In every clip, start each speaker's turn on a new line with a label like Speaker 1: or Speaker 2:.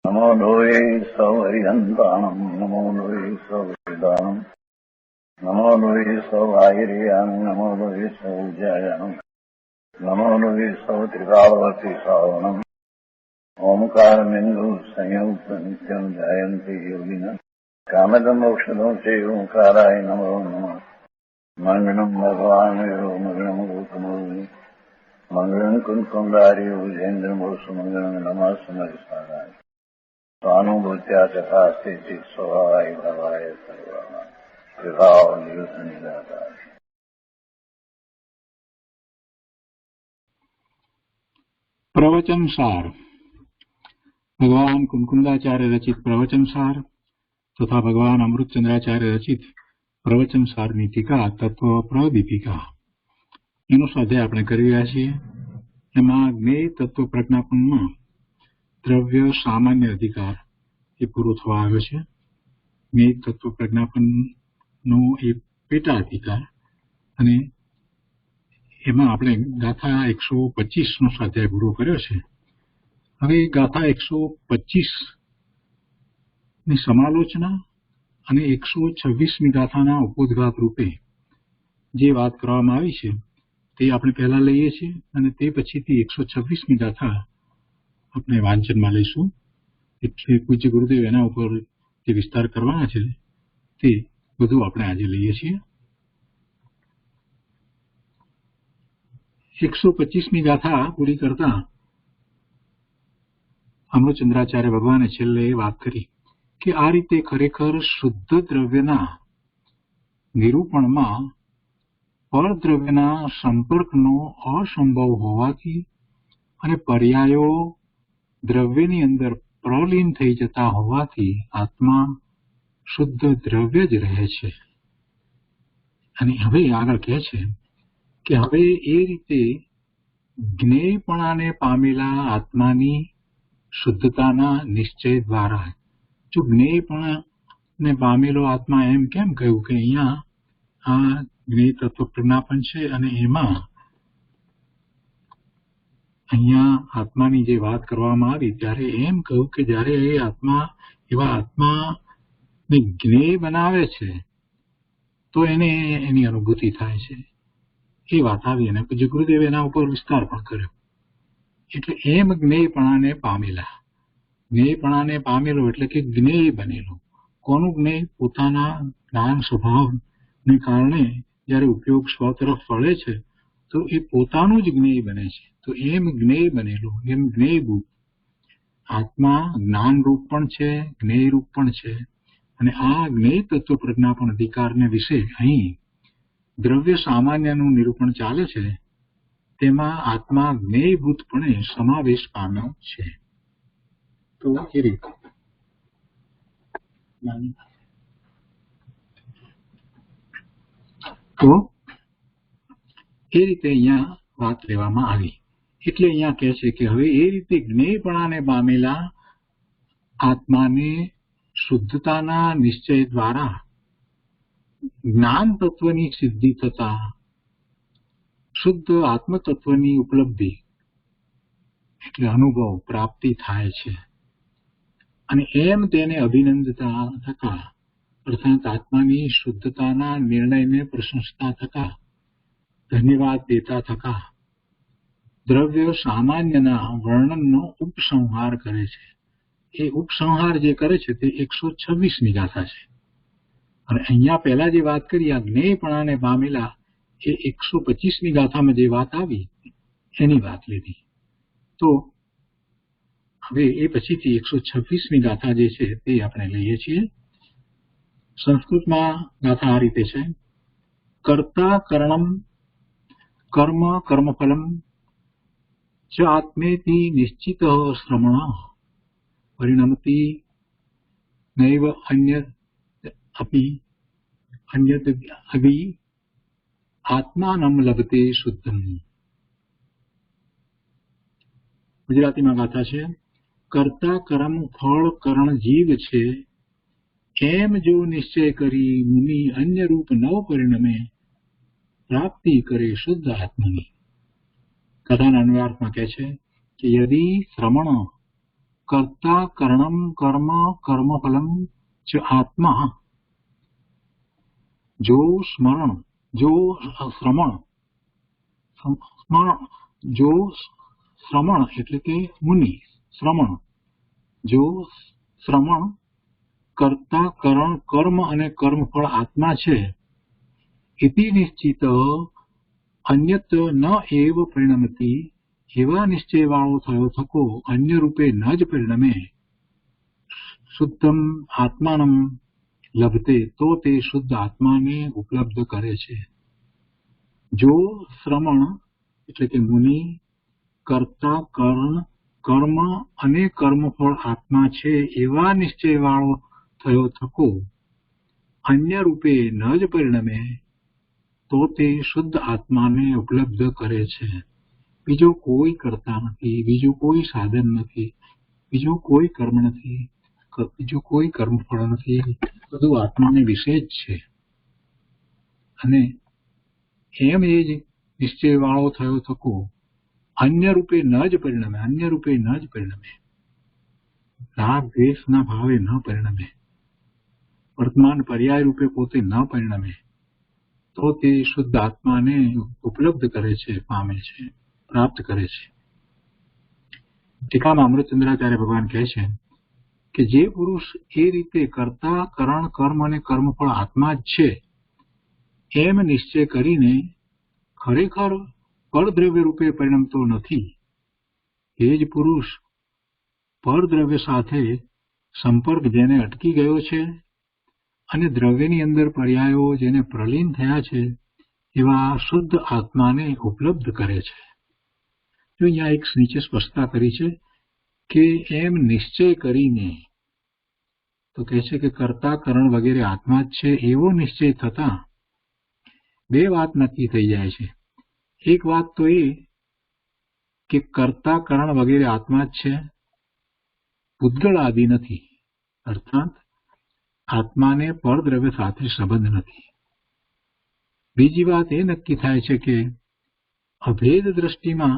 Speaker 1: नमो लोये सौहरिहन्ताणम् नमो लोये सौहृदानम् नमो लोये सौभागिर्याम् नमो लोये सौजयानम् नमो लोये सौत्रिकावती सावनम् ओंकारमिन्दु संयुक्त नित्यम् जयन्ति योगिनः कामदम् मोक्षदम् चैव ओंकाराय नमो नमः मङ्गलम् भगवान् विरो मङ्गलम् गौतमोनि मङ्गलम् कुन्कुण्डारि उजेन्द्रमोसु मङ्गलम् नमः समरिसाराय स्वानुभूत्या तथा स्थिति स्वभावाय भवाय सर्वा विभाव नियुक्त निराकार।
Speaker 2: प्रवचन सार भगवान कुंकुंदाचार्य रचित प्रवचन सार तथा भगवान अमृतचंद्राचार्य रचित प्रवचन साરની ટીકા તત્વ પ્રદીપિકા એનો સ્વાધ્યાય આપણે કરી રહ્યા છીએ। એમાં જ્ઞેય તત્વ પ્રજ્ઞાપનમાં દ્રવ્ય સામાન્ય અધિકાર એ પૂરો થવા આવ્યો છે। જ્ઞેય તત્વ પ્રજ્ઞાપનનો એ પેટા અધિકાર અને એમાં આપણે ગાથા 125 નો સ્વાધ્યાય પૂરો કર્યો છે। હવે ગાથા 125 ની સમાલોચના અને 126મી ગાથાના ઉपोद्घात રૂપે જે વાત કરવામાં આવી છે તે આપણે પહેલા લઈએ છીએ અને તે પછીથી 126મી ગાથા આપણે વાંચનમાં લઈશું। એટલે પૂજ્ય ગુરુદેવ એના ઉપર જે વિસ્તાર કરવાના છે તે બધું આપણે આજે લઈએ છીએ। 125મી ગાથા પૂરી કરતા અમૃતચંદ્રાચાર્ય ભગવાને છેલ્લે વાત કરી કે આ રીતે ખરેખર શુદ્ધ દ્રવ્યના નિરૂપણમાં પરદ્રવ્યના સંપર્કનો અસંભવ હોવાથી અને પર્યાયો દ્રવ્યની અંદર પ્રલીન થઈ જતા હોવાથી આત્મા શુદ્ધ દ્રવ્ય જ રહે છે। અને હવે આગળ કહે છે કે હવે એ રીતે જ્ઞેયપણાને પામેલા આત્માની શુદ્ધતાના નિશ્ચય દ્વારા જો જ્ઞેયપણાને પામેલો આત્મા એમ કેમ કહ્યું કે અહીંયા આ જ્ઞેય તત્વ પ્રજ્ઞાપન છે અને એમાં અહીંયા આત્માની જે વાત કરવામાં આવી ત્યારે એમ કહ્યું કે જ્યારે એ આત્મા એવા આત્માને જ્ઞેય બનાવે છે તો એને એની અનુભૂતિ થાય છે। એ વાત આવી અને પછી ગુરુદેવે એના ઉપર વિસ્તાર પણ કર્યો। એટલે એમ જ્ઞેયપણાને પામેલો એટલે કે જ્ઞેય બનેલો। કોનું જ્ઞેય? પોતાના જ્ઞાન સ્વભાવને કારણે જ્યારે ઉપયોગ સ્વ તરફ વળે છે તો એ પોતાનું જ જ્ઞેય બને છે। તો એમ જ્ઞેય બનેલો, એમ જ્ઞેયભૂત આત્મા જ્ઞાનરૂપ પણ છે, જ્ઞેયરૂપ પણ છે। અને આ જ્ઞેય તત્વ પ્રજ્ઞાપન અધિકારને વિશે અહીં દ્રવ્ય સામાન્યનું નિરૂપણ ચાલે છે તેમાં આત્મા જ્ઞેયભૂતપણે સમાવેશ પામ્યો છે। તો એ રીતે અહીંયા વાત લેવામાં આવી। એટલે અહીંયા કહે છે કે હવે એ રીતે જ્ઞેયપણાને પામેલા આત્માને શુદ્ધતાના નિશ્ચય દ્વારા જ્ઞાન તત્વની સિદ્ધિ થતા શુદ્ધ આત્મતત્વની ઉપલબ્ધિ એટલે અનુભવ પ્રાપ્તિ થાય છે। અને એમ તેને અભિનંદતા થતા અર્થાત આત્માની શુદ્ધતાના નિર્ણયને પ્રશંસતા થતા ધન્યવાદ દેતા થતા દ્રવ્ય સામાન્યના વર્ણનનો ઉપસંહાર કરે છે। એ ઉપસંહાર જે કરે છે તે 126મી ગાથા છે। અને અહીંયા પહેલા જે વાત કરી આ જ્ઞેયપણાને પામેલા એ 125મી ગાથામાં જે વાત આવી એની વાત લીધી। તો હવે એ પછીથી 126મી ગાથા જે છે તે આપણે લઈએ છીએ। સંસ્કૃતમાં ગાથા આ રીતે છે: કર્તા કર્ણમ કર્મ કર્મફલમ ચ આત્મેતિ નિશ્ચિત શ્રમણ પરિણમતિ નૈવ અન્યત અભિ આત્માનમ લભતે શુદ્ધમ। ગુજરાતીમાં ગાથા છે: કર્તા કર્મ ફળ કરણ જીવ છે એમ જો નિશ્ચય કરી મુનિ અન્ય રૂપ નવ પરિણમે પ્રાપ્તિ કરે શુદ્ધ આત્માની। કથાના અન્વયાર્થમાં કહે છે કે યદિ શ્રમણ कर्ता करणम कर्म कर्मफलम च आत्मा जो श्रमण એટલે કે મુનિ શ્રમણ જો શ્રમણ કર્તા કરણ કર્મ અને કર્મફળ આત્મા છે ઇતિ નિશ્ચિત અન્યત્ર ન એવ પરિણમતી એવા નિશ્ચયવાળો થયો થકો અન્ય રૂપે ન જ પરિણમે શુદ્ધમ આત્માનમ લભતે તો તે શુદ્ધ આત્માને ઉપલબ્ધ કરે છે. જો શ્રમણ એટલે કે મુનિ કર્તા કરણ કર્મ અને કર્મફળ આત્મા છે એવા નિશ્ચયવાળો થયો થકો અન્ય રૂપે ન જ પરિણમે તો તે શુદ્ધ આત્માને ઉપલબ્ધ કરે છે. બીજો કોઈ કરતા નથી, બીજું કોઈ સાધન નથી, બીજું કોઈ કર્મ નથી, બીજું કોઈ કર્મફળ નથી, બધું આત્માને વિશે જ છે. અને એમ એ જ નિશ્ચયવાળો થયો થકો અન્ય રૂપે ન જ પરિણમે, અન્ય રૂપે ન જ પરિણમે, રાગ દ્વેષના ભાવે ન પરિણમે, વર્તમાન પર્યાય રૂપે પોતે ન પરિણમે તો તે શુદ્ધ આત્માને ઉપલબ્ધ કરે છે, પામે છે, પ્રાપ્ત કરે છે. ટીકામાં અમૃતચંદ્રાચાર્ય ભગવાન કહે છે કે જે પુરુષ એ રીતે કર્તા કરણ કર્મ અને કર્મફળ આત્મા જ છે એમ નિશ્ચય કરીને ખરેખર પરદ્રવ્ય રૂપે પરિણમતો નથી, એ જ પુરુષ પરદ્રવ્ય સાથે સંપર્ક જેને અટકી ગયો છે અને દ્રવ્યની અંદર પર્યાયો જેને પ્રલીન થયા છે એવા શુદ્ધ આત્માને ઉપલબ્ધ કરે છે. જો અહીંયા એક નીચે સ્પષ્ટતા કરી છે કે એમ નિશ્ચય કરીને, તો કહે છે કે કર્તા કરણ વગેરે આત્મા જ છે એવો નિશ્ચય થતા બે વાત નક્કી થઈ જાય છે. એક વાત તો એ કે કર્તા કરણ વગેરે આત્મા જ છે, પૂતગળ આદિ નથી, અર્થાત આત્માને પરદ્રવ્ય સાથે સંબંધ નથી. બીજી વાત એ નક્કી થાય છે કે અભેદ દ્રષ્ટિમાં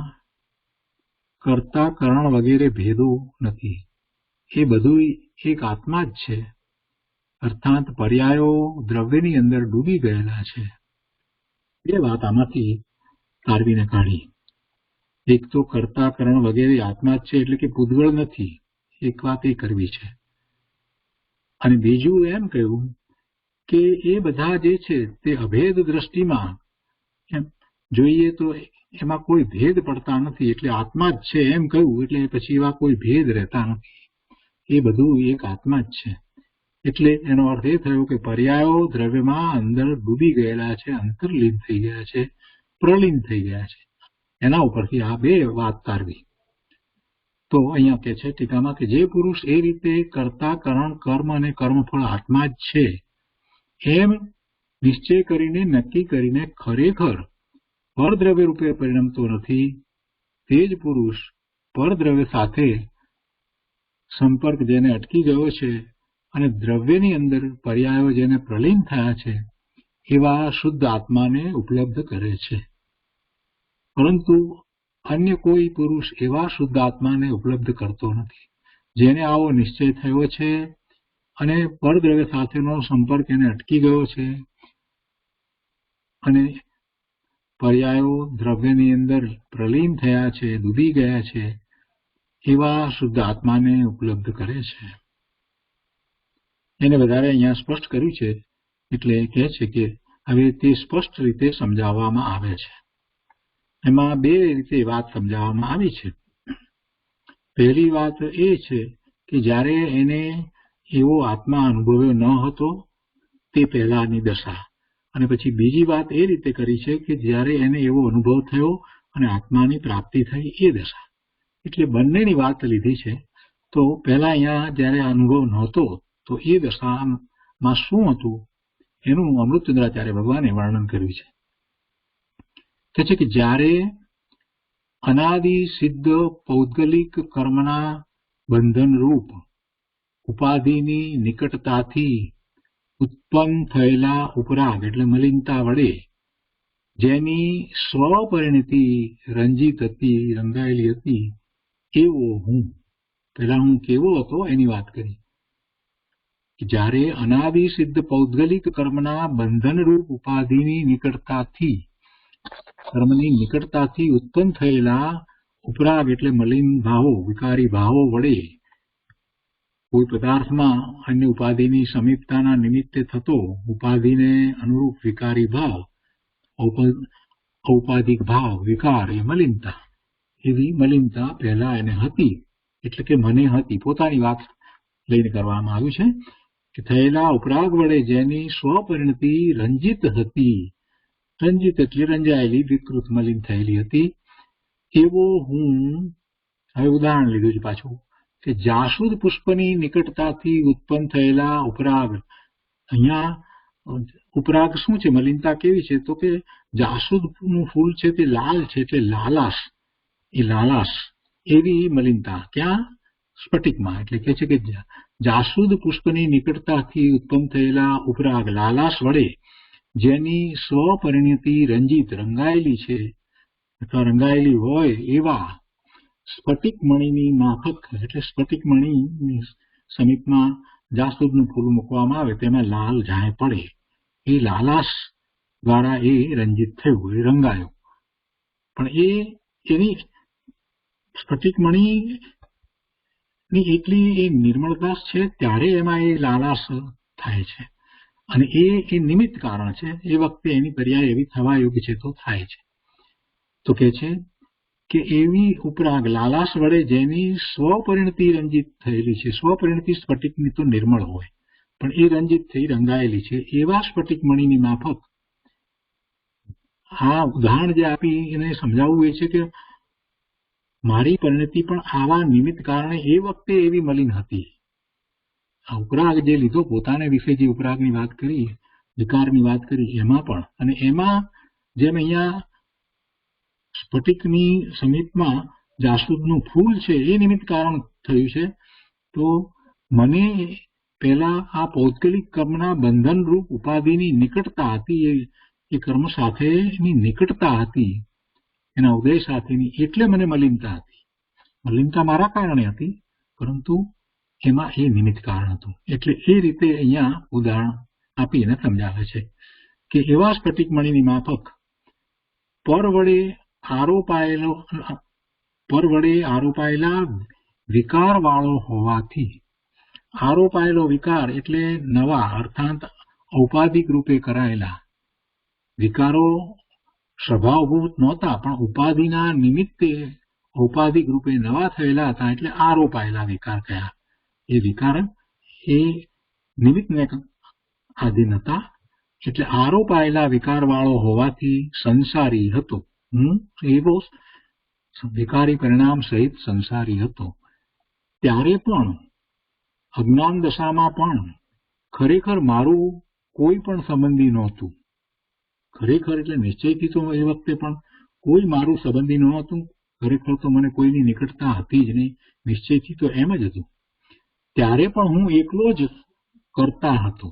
Speaker 2: કર્તા કરણ વગેરે ભેદો નથી, એ બધું એક આત્મા જ છે, અર્થાત પર્યાયો દ્રવ્યની અંદર ડૂબી ગયેલા છે. બે વાત આમાંથી તારવીને કાઢી. એક તો કર્તા કરણ વગેરે આત્મા જ છે એટલે કે પૂતગળ નથી, એક વાત એ કરવી છે. અને બીજું એમ કહ્યું કે એ બધા જે છે તે અભેદ દ્રષ્ટિમાં એમ જોઈએ તો એમાં કોઈ ભેદ પડતા નથી, એટલે આત્મા જ છે એમ કહ્યું એટલે પછી એવા કોઈ ભેદ રહેતા નથી, એ બધું એક આત્મા જ છે. એટલે એનો અર્થ એ થયો કે પર્યાયો દ્રવ્યમાં અંદર ડૂબી ગયેલા છે, અંતર્લીન થઈ ગયા છે, પ્રલીન થઈ ગયા છે. એના ઉપરથી આ બે વાત તારવી. તો અહીંયા કે છે ટીકામાં કે જે પુરુષ એ રીતે કર્તા કરણ કર્મ અને કર્મફળ આત્મા જ છે એમ નિશ્ચય કરીને નક્કી કરીને ખરેખર પરદ્રવ્ય રૂપે પરિણમતો નથી, તે જ પુરુષ પરદ્રવ્ય સાથે સંપર્ક જેને અટકી ગયો છે અને દ્રવ્યની અંદર પર્યાયો જેને પ્રલીન થયા છે એવા શુદ્ધ આત્માને ઉપલબ્ધ કરે છે. પરંતુ અન્ય કોઈ પુરુષ એવા શુદ્ધ આત્માને ઉપલબ્ધ કરતો નથી. જેને આવો નિશ્ચય થયો છે અને પરદ્રવ્ય સાથેનો સંપર્ક એને અટકી ગયો છે અને પર્યાયો દ્રવ્યની અંદર પ્રલીન થયા છે, ડૂબી ગયા છે, એવા શુદ્ધ આત્માને ઉપલબ્ધ કરે છે. એને વધારે અહીંયા સ્પષ્ટ કર્યું છે એટલે કહે છે કે હવે તે સ્પષ્ટ રીતે સમજાવવામાં આવે છે. એમાં બે રીતે વાત સમજાવવામાં આવી છે. પહેલી વાત એ છે કે જ્યારે એને એવો આત્મા અનુભવ્યો ન હતો તે પહેલાની દશા, અને પછી બીજી વાત એ રીતે કરી છે કે જ્યારે એને એવો અનુભવ થયો અને આત્માની પ્રાપ્તિ થઈ એ દશા. એટલે બંનેની વાત લીધી છે. તો પહેલા અહીંયા જ્યારે અનુભવ નહોતો તો એ દશામાં શું હતું એનું અમૃતચંદ્રાચાર્ય ભગવાને વર્ણન કર્યું છે. કહે છે કે જ્યારે અનાદિ સિદ્ધ પૌદ્ગલિક કર્મના બંધન રૂપ ઉપાધિની નિકટતાથી ઉત્પન્ન થયેલા ઉપરાગ એટલે મલિનતા વડે જેની સ્વપરિણતિ રંજીત હતી, રંગાયેલી હતી, એવો હું પહેલા હું કેવો હતો એની વાત કરી. જ્યારે અનાદિ સિદ્ધ પૌદ્ગલિક કર્મના બંધનરૂપ ઉપાધિની નિકટતાથી કર્મની નિકટતાથી ઉત્પન્ન થયેલા ઉપરાગ એટલે મલિન ભાવો વિકારી ભાવો વડે કોઈ પદાર્થમાં અન્ય ઉપાધિની સમીપતાના નિમિત્તે થતો ઉપાધિને અનુરૂપ વિકારી ભાવ ઔપાધિક ભાવ વિકાર એ મલિનતા. એવી મલિનતા પહેલા એને હતી, એટલે કે મને હતી. પોતાની વાત લઈને કરવામાં આવ્યું છે કે થયેલા ઉપરાગ વડે જેની સ્વપરિણતિ રંજિત હતી. રંજિત એટલે રંજાયેલી, વિકૃત, મલિન થયેલી હતી. એવો હું, હવે ઉદાહરણ લીધું છે પાછું, કે જાસૂદ પુષ્પની નિકટતાથી ઉત્પન્ન થયેલા ઉપરાગ. અહીંયા ઉપરાગ શું છે, મલિનતા કેવી છે? તો કે જાસૂદનું ફૂલ છે તે લાલ છે, એટલે લાલાશ, એ લાલાશ એવી મલિનતા. ક્યાં? સ્ફટિકમાં. એટલે કે છે કે જાસૂદ પુષ્પની નિકટતાથી ઉત્પન્ન થયેલા ઉપરાગ લાલાશ વડે જેની સ્વપરિણતિ રંજિત રંગાયેલી છે અથવા રંગાયેલી હોય એવા સ્ફટિક મણીની માફક, એટલે સ્ફટિક મણીની સમીપમાં જાસૂદનું ફૂલ મૂકવામાં આવે તેમાં લાલ ઝાય પડે, એ લાલાશ દ્વારા એ રંજિત થયું, એ રંગાયો. પણ એની સ્ફટિક મણીની એટલી એ નિર્મળતા છે ત્યારે એમાં એ લાલાશ થાય છે, અને એ નિમિત્ત કારણ છે. એ વખતે એની પર્યાય એવી થવા યોગ્ય છે તો થાય છે. તો કે છે કે એવી ઉપરાગ લાલાશ વડે જેની સ્વપરિણતિ રંજિત થયેલી છે. સ્વપરિણતિ સ્ફટિકની તો નિર્મળ હોય, પણ એ રંજિત થઈ રંગાયેલી છે, એવા સ્ફટિક મણીની માફક. આ ઉદાહરણ જે આપી એને સમજાવવું એ છે કે મારી પરિણતિ પણ આવા નિમિત્ત કારણે એ વખતે એવી મલિન હતી. આ ઉપરાગ જે લીધો પોતાને વિશે, જે ઉપરાગની વાત કરી, વિકારની વાત કરી, એમાં પણ, અને એમાં જેમ અહીંયા સ્ફટિકની સમીપમાં જાસૂદનું ફૂલ છે એ નિમિત્ત કારણ થયું છે, તો મને પહેલા આ પૌદ્ગલિક કર્મના બંધનરૂપ ઉપાધિની નિકટતા હતી, એ કર્મ સાથેની નિકટતા હતી, એના ઉદય સાથેની, એટલે મને મલિનતા હતી. મલિનતા મારા કારણે હતી, પરંતુ એમાં એ નિમિત્ત કારણ હતું. એટલે એ રીતે અહીંયા ઉદાહરણ આપીને સમજાવે છે કે એવા સ્ફટિક મણીની માફક પર વડે આરોપાયેલા વિકાર વાળો હોવાથી. આરોપાયેલો વિકાર એટલે નવા, અર્થાત ઔપાધિક રૂપે કરાયેલા વિકારો. સ્વભાવભૂત નહોતા, પણ ઉપાધિના નિમિત્તે ઔપાધિક રૂપે નવા થયેલા હતા, એટલે આરોપાયેલા વિકાર કયા. એ વિકાર એ નિમિત્તને આધીન હતા, એટલે આરોપાયેલા વિકાર વાળો હોવાથી સંસારી હતો. હું એવો વિકારી પરિણામ સહિત સંસારી હતો. ત્યારે પણ અજ્ઞાન દશામાં પણ ખરેખર મારું કોઈ પણ સંબંધી નહોતું. ખરેખર એટલે નિશ્ચયથી તો એ વખતે પણ કોઈ મારું સંબંધી નહોતું. ખરેખર તો મને કોઈની નિકટતા હતી જ નહીં, નિશ્ચયથી તો એમ જ હતું. ત્યારે પણ હું એકલો જ કરતા હતો,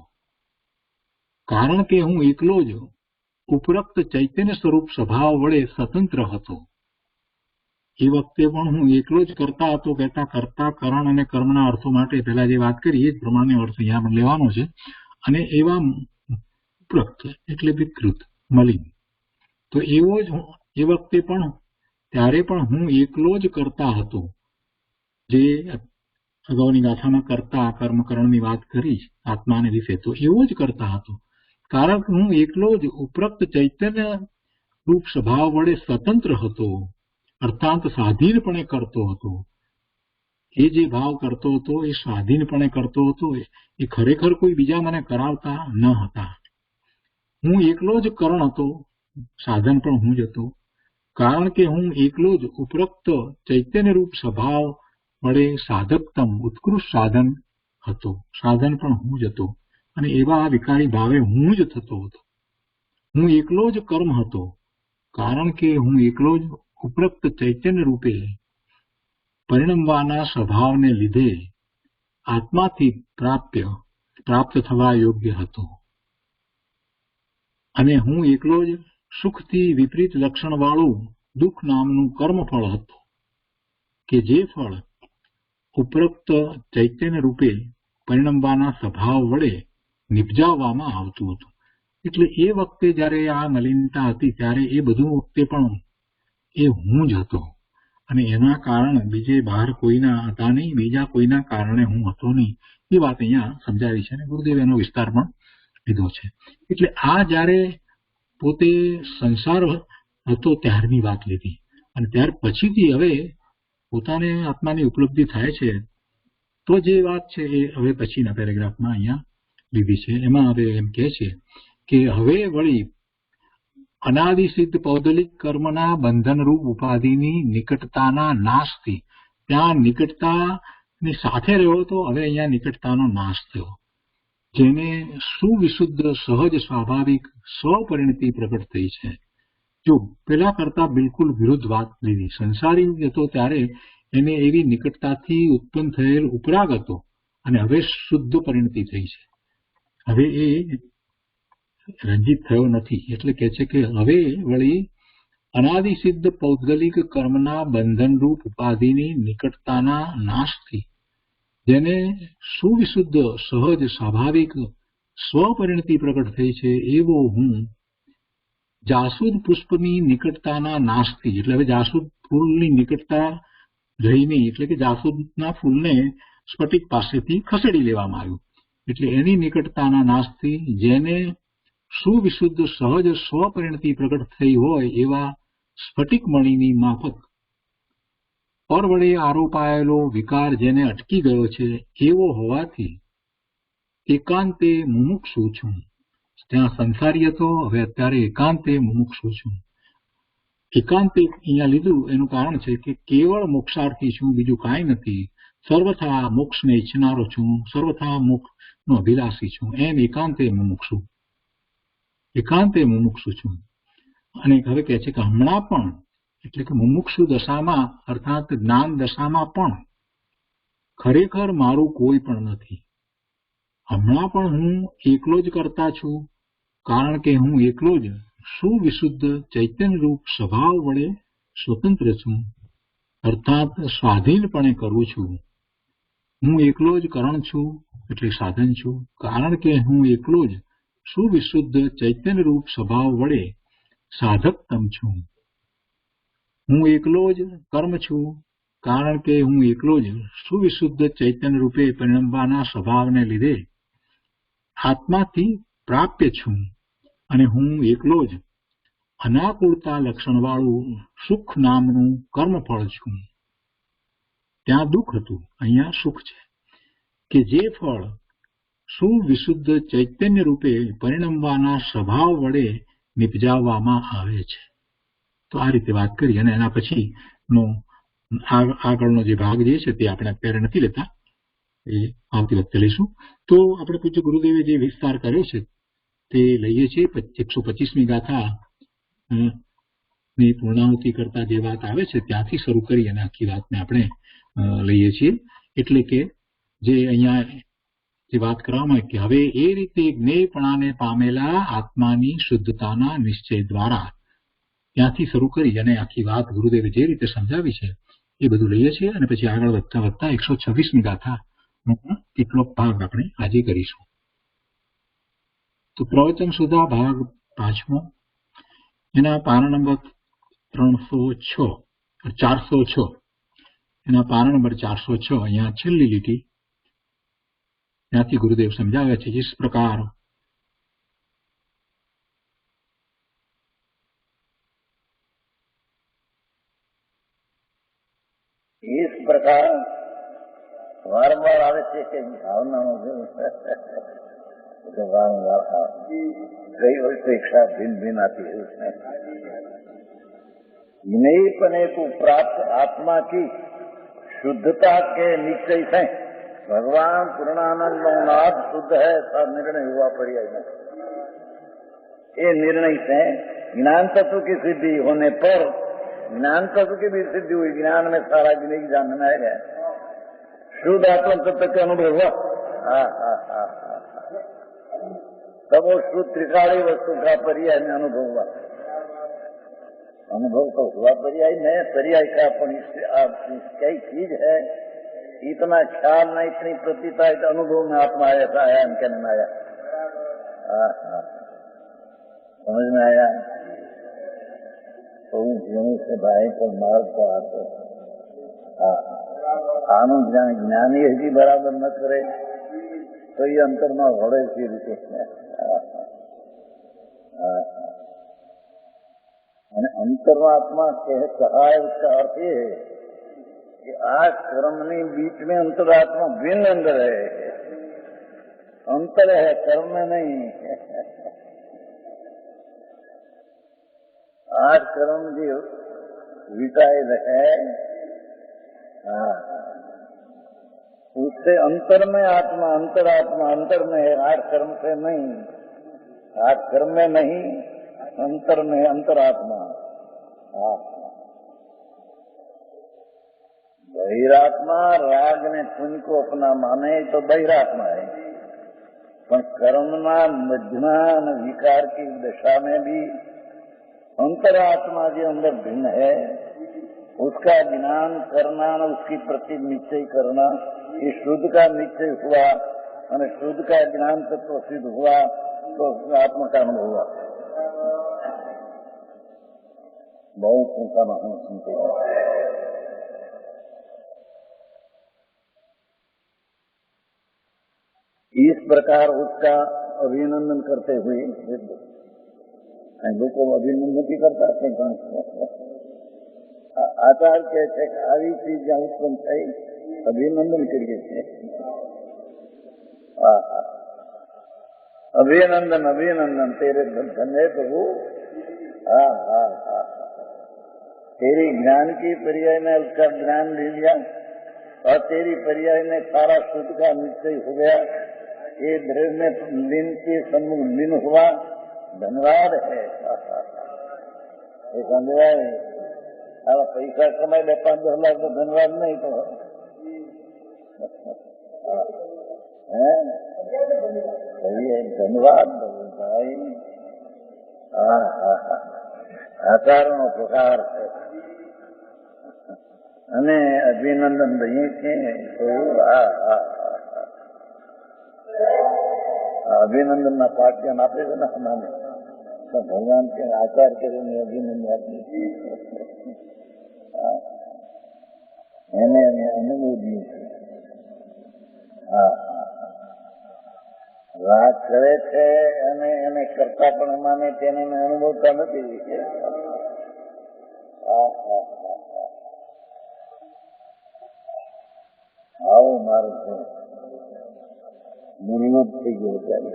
Speaker 2: કારણ કે હું એકલો જ ઉપરોક્ત ચૈતન્ય સ્વરૂપ સ્વભાવ વડે સ્વતંત્ર હતો. એ વખતે પણ હું એકલો જ કરતા હતો. કહેતા કરતા, કરણ અને કર્મના અર્થો માટે પહેલા જે વાત કરી એ જ પ્રમાણે અર્થ અહીંયા પણ લેવાનો છે. અને એવા ઉપરોક્ત એટલે વિકૃત, મલિન. તો એવો જ એ વખતે પણ, ત્યારે પણ હું એકલો જ કરતા હતો. જે અગાઉની ગાથામાં કરતા કર્મકરણની વાત કરી આત્માને વિશે, તો એવો જ કરતા હતો, કારણ કે હું એકલો જ ઉપરોક્ત ચૈતન્ય રૂપ સ્વભાવ વડે સ્વતંત્ર હતો, અર્થાત સ્વાધીનપણે કરતો હતો. એ જે ભાવ કરતો હતો એ સ્વાધીનપણે કરતો હતો, એ ખરેખર કોઈ બીજા મને કરાવતા ન હતા. હું એકલો જ કરણ હતો, સાધન પણ હું જ હતો, કારણ કે હું એકલો જ ઉપરોક્ત ચૈતન્ય રૂપ સ્વભાવ વડે સાધકતમ ઉત્કૃષ્ટ સાધન હતો, સાધન પણ હું જ હતો. અને એવા વિકારી ભાવે હું જ થતો હતો. હું એકલો જ કર્મ હતો, કારણ કે હું એકલો જ ઉપરોક્ત ચૈતન્ય રૂપે પરિણમવાના સ્વભાવને લીધે આત્માથી પ્રાપ્ત થવા યોગ્ય હતો. અને હું એકલો જ સુખથી વિપરીત લક્ષણ વાળું દુઃખ નામનું કર્મફળ હતો, કે જે ફળ ઉપરોક્ત ચૈતન્ય રૂપે પરિણમવાના સ્વભાવ વડે નિપજાવવામાં આવતું હતું. એટલે એ વખતે જ્યારે આ મલિનતા હતી ત્યારે એ બધું વખતે પણ એ હું જ હતો અને એના કારણે બીજે બહાર કોઈના હતા નહીં, બીજા કોઈના કારણે હું હતો નહીં. એ વાત અહીંયા સમજાવી છે અને ગુરુદેવ એનો વિસ્તાર પણ લીધો છે. એટલે આ જ્યારે પોતે સંસાર હતો ત્યારની વાત લીધી અને ત્યાર પછીથી હવે પોતાને આત્માની ઉપલબ્ધિ થાય છે તો જે વાત છે એ હવે પછીના પેરેગ્રાફમાં અહીંયા લીધી છે. એમાં હવે એમ કહે છે કે હવે વળી અનાદિસિદ્ધ પૌદલિક કર્મના બંધનરૂપ ઉપાધિની નિકટતાના નાશથી, ત્યાં નિકટતાની સાથે રહ્યો તો હવે અહીંયા નિકટતાનો નાશ થયો, જેને સુવિશુદ્ધ સહજ સ્વાભાવિક સ્વપરિણતિ પ્રગટ થઈ છે. જો પેલા કરતા બિલકુલ વિરુદ્ધ વાત લીધી. સંસારી હતો ત્યારે એને એવી નિકટતાથી ઉત્પન્ન થયેલ ઉપરાગ હતો અને હવે શુદ્ધ પરિણતિ થઈ છે. હવે એ રંજિત થયો નથી. એટલે કે છે કે હવે વળી અનાદિસિદ્ધ પૌદ્ગલિક કર્મના બંધનરૂપ ઉપાધિની નિકટતાના નાશથી, જેને સુવિશુદ્ધ સહજ સ્વાભાવિક સ્વપરિણતિ પ્રગટ થઈ છે, એવો હું જાસૂદ પુષ્પની નિકટતાના નાશથી, એટલે હવે જાસૂદ ફૂલની નિકટતા રહી નહીં, એટલે કે જાસૂદના ફૂલને સ્ફટિક પાસેથી ખસેડી લેવામાં આવ્યું, એટલે એની નિકટતાના નાશથી જેને સુવિશુદ્ધ સહજ સ્વપરિણતિ પ્રગટ થઈ હોય એવા સ્ફટિક મણીની માફક પર વડે આરોપાયેલો વિકાર જેને અટકી ગયો છે એવો હોવાથી એકાંતે મુમુક્ષુ છું. ત્યાં સંસારી હતો, હવે અત્યારે એકાંતે મુમુક્ષુ છું. એકાંતે અહીંયા લીધું એનું કારણ છે કે કેવળ મોક્ષાર્થી છું, બીજું કાંઈ નથી. સર્વથા મોક્ષને ઈચ્છનારો છું, સર્વથા મોક્ષનો અભિલાષી છું. એમ એકાંતે મુમુક્ષુ, એકાંતે મુમુક્ષુ છું. અને હવે કહે છે કે હમણાં પણ, એટલે કે મુમુક્ષુ દશામાં અર્થાત જ્ઞાન દશામાં પણ ખરેખર મારું કોઈ પણ નથી. હમણાં પણ હું એકલો જ કરતા છું, કારણ કે હું એકલો જ સુવિશુદ્ધ ચૈતન્યરૂપ સ્વભાવ વડે સ્વતંત્ર છું, અર્થાત સ્વાધીનપણે કરું છું. હું એકલો જ કરણ છું, એટલે સાધન છું, કારણ કે હું એકલો જ સુવિશુદ્ધ ચૈતન્યરૂપ સ્વભાવ વડે સાધકતમ છું. હું એકલો જ કર્મ છું, કારણ કે હું એકલો જ સુવિશુદ્ધ ચૈતન્ય રૂપે પરિણમવાના સ્વભાવને લીધે આત્માથી પ્રાપ્ય છું. અને હું એકલો જ અનાકુળતા લક્ષણવાળું સુખ નામનું કર્મફળ છું. ત્યાં દુઃખ હતું, અહીંયા સુખ છે, કે જે ફળ સુવિશુદ્ધ ચૈતન્ય રૂપે પરિણમવાના સ્વભાવ વડે નિપજાવવામાં આવે છે. તો આ રીતે વાત કરી અને એના પછીનો આગળનો જે ભાગ જે છે તે આપણે અત્યારે નથી લેતા, એ આવતી વખતે લઈશું. તો આપણે પૂજ્ય ગુરુદેવે જે વિસ્તાર કર્યો છે તે લઈએ છીએ. 125મી ગાથા ની પૂર્ણાહુતિ કરતા જે વાત આવે છે ત્યાંથી શરૂ કરી અને આખી વાતને આપણે લઈએ છીએ. એટલે કે જે અહીંયા જે વાત કરવામાં આવી કે હવે એ રીતે જ્ઞેયપણાને પામેલા આત્માની શુદ્ધતાના નિશ્ચય દ્વારા, ત્યાંથી શરૂ કરી અને આખી વાત ગુરુદેવે જે રીતે સમજાવી છે એ બધું લઈએ છીએ. અને પછી આગળ વધતા વધતા 126મી ગાથાનો કેટલોક ભાગ આપણે આજે કરીશું. તો પ્રવચન સુધા ભાગ 5મો, એના પાના નંબર 406, એના પાના નંબર 406, અહીંયા છેલ્લી લીટી, ત્યાંથી ગુરુદેવ સમજાવે છે जिस प्रकार
Speaker 1: વારંવાર આવે છે કે ભાવનાનો વારંવાર गई वर्ष इच्छा भिन्न भिन्न आती है उसमें। विनयपने को प्राप्त आत्मा की शुद्धता के निश्चय से भगवान पूर्णानंद नाथ शुद्ध है ऐसा निर्णय हुआ पर्याय में। ये निर्णय से ज्ञान तत्व की सिद्धि होने पर, ज्ञान तत्व की भी सिद्धि हुई, ज्ञान में सारा ज्ञान जानना है, शुद्ध आत्म तत्व का अनुभव हुआ, तब वो शुद्ध त्रिकाली वस्तु का पर्याय में अनुभव हुआ। अनुभव तो हुआ पर्याय में, पर्याय का कई चीज है इतना ख्याल में, इतनी प्रतीता, इतना अनुभव में आत्मा ऐसा आया, हम कहने में आया। समझ में आया? तो जीवन से भाई को मार्ग को आते आनु ज्ञानी हजी बराबर न करे तो ये अंतर में होड़े की रीते अंतरात्मा कहा है, उसका अर्थ ये है कि आ कर्मनी बीच में अंतरात्मा भिन्न अंदर है, अंतर है, कर्म में नहीं। आज कर्म जो विटाइल है, उससे अंतर में आत्मा, अंतरात्मा अंतर में है, आठ कर्म से नहीं, आठ कर्म में नहीं, अंतर में अंतरात्मा। बहिरात्मा राग ने पुण्य को अपना माने तो बहिरात्मा है, पर कर्मना मध्यमा विकार की दशा में भी अंतरात्मा जो अंदर भिन्न है, उसका ज्ञान करना, उसकी प्रति निश्चय करना, ये शुद्ध का निश्चय हुआ और शुद्ध का ज्ञान तत्व सिद्ध हुआ तो आत्मा का अनुभव हुआ। बहुत ऊंचा महान सुनते हैं। इस प्रकार उसका अभिनंदन करते हुए लोगों अभिनंदन भी करता है। आचार कहते આવી चीज જ્યાં ઉત્પન્ન થઈ અભિનંદન કરીએ છીએ। अभिनंदन अभिनंदन तेरे धन्य प्रभु। तेरी ज्ञान की पर्याय में उसका ज्ञान ले लिया और तेरी पर्याय में सारा शुद्ध का निश्चय हो गया। ये द्रव्य में लीन के सम्मुख लीन हुआ। धन्यवाद है। एक धन्यवाद है। अब पैसा कमाई ले 5-10 लाख तो धन्यवाद नहीं तो सही है। धन्यवाद भाई। આકારનો પ્રકાર છે અને અભિનંદન દઈએ છે તો અભિનંદનના પાઠ્યન આપે છે ને અમારે તો ભગવાન કે આકાર કરીને અભિનંદન આપીએ છીએ એને અનુભૂતિ રાગ કરે છે અને એને કરતા પણ માને તેને અનુભવતા નથી। આવો મારો છે નિર્મુક્ત થઈ ગયો ત્યારે।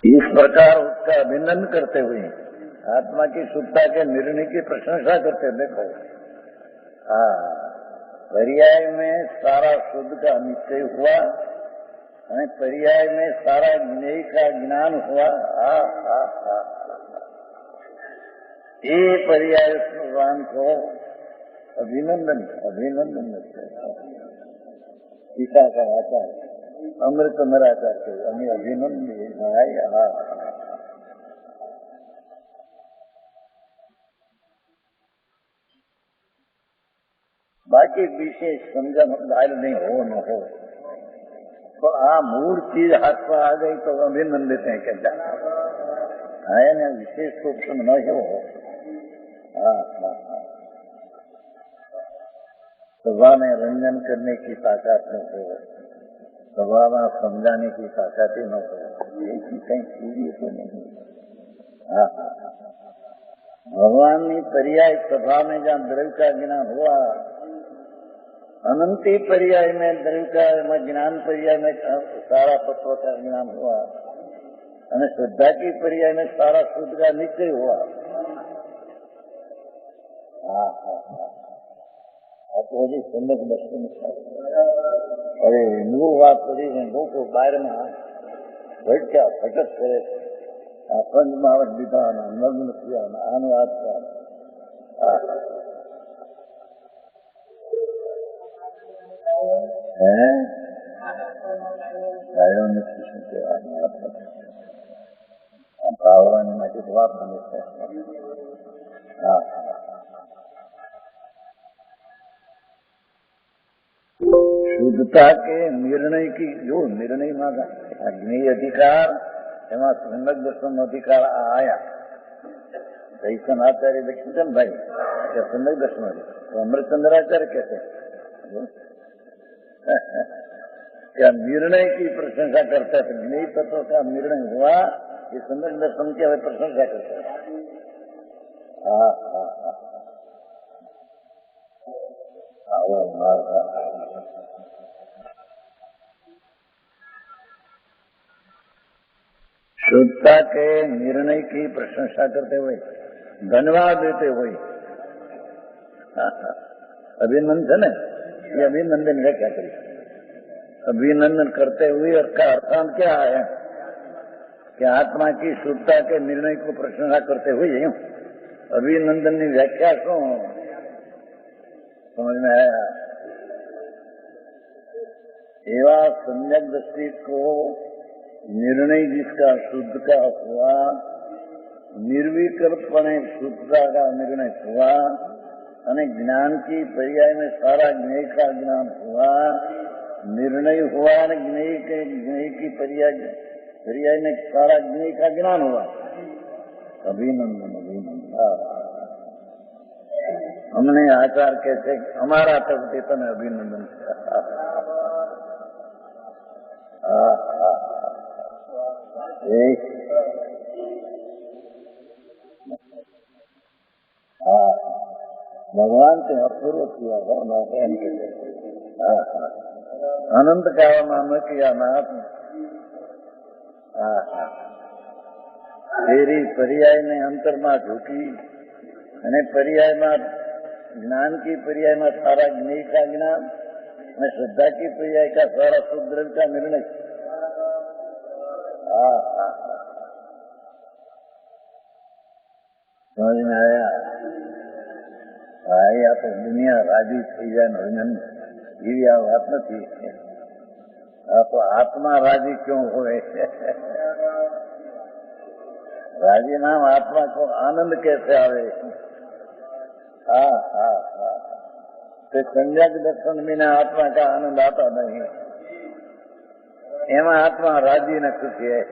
Speaker 1: इस प्रकार उसका अभिनंदन करते हुए आत्मा की शुद्धता के निर्णय की प्रशंसा करते। देखो पर्याय में सारा शुद्ध का निश्चय हुआ, पर्याय में सारा ज्ञेय का ज्ञान हुआ। ये पर्याय भगवान को अभिनंदन अभिनंदन गीता का आता है। अमृत मराचार के हमें अभिनंदन भाई। बाकी विशेष समझन डायल नहीं हो न हो तो मूल चीज हाथ पर आ गई तो अभिनंदित है क्या है ना। विशेष रूप से न हो। सभा में रंजन करने की ताकत न हो, सभा में समझाने की ताकत ही न हो, ये कहीं पूरी तो नहीं। भगवान ने पर्याय सभा में जहाँ द्रव्य का ज्ञान हुआ, अनंती पर्याय में द्रव्य का ज्ञान पर्याय में सारा तत्व का ज्ञान हुआ, और श्रद्धा की पर्याय में सारा शुद्ध का निश्चय हुआ। तो जी सम्यक दर्शन अरे हिंदू बात करी हिंदू को बाहर में भटका भटक करे पंच महावत विधा नग्न किया अनुवाद का है। ભાવવાની માટે જવાબ મળે છે. હા, शुद्धता के निर्णय की जो निर्णय में अग्नि अधिकार एवं संगत दर्शन अधिकार आया दर्शन आचार्य दक्षिण भाई क्या संगत दर्शन तो अमृतचंद्राचार्य कहते हैं क्या निर्णय की प्रशंसा करता है. ज्ञेय तत्व का निर्णय हुआ ये संगत दर्शन की हमें प्रशंसा करता है. हाँ हाँ हाँ शुद्धता के निर्णय की प्रशंसा करते हुए धन्यवाद देते हुए अभिनंदन है. ये अभिनंदन है क्या करें. अभिनंदन करते हुए उसका अर्थांत क्या है कि आत्मा की शुद्धता के निर्णय को प्रशंसा करते हुए अभिनंदन की व्याख्या शू समझ में आया. एवं सम्यक दृष्टि को निर्णय जिसका शुद्ध का हुआ निर्विकल्पणे शुद्धता का निर्णय हुआ અને ज्ञान की पर्याय में सारा ज्ञेय का ज्ञान हुआ निर्णय हुआ और ज्ञेय की पर्याय में सारा ज्ञेय का ज्ञान हुआ. अभिनंदन अभिनंदन. हमने आचार कैसे हमारा तब चेतन अभिनंदन. भगवान से अपूर्व किया अनंत काल नाम किया नाथ. तेरी पर्याय में अंतर में झूठी અને पर्याय में ज्ञान की पर्याय में सारा ज्ञेय का ज्ञान અને श्रद्धा की पर्याय का सारा शुद्ध का निर्णय. समझ में आया. આ તો દુનિયા રાજી થઈ જાય ને એવી આ વાત નથી. આ તો આત્મા રાજી क्यों होए. राजी नाम आत्मा को आनंद कैसे आवे. हाँ हाँ हाँ तो संज्ञक दर्शन बिना आत्मा का आनंद आता नहीं. एमा आत्मा राजी न खुशी है.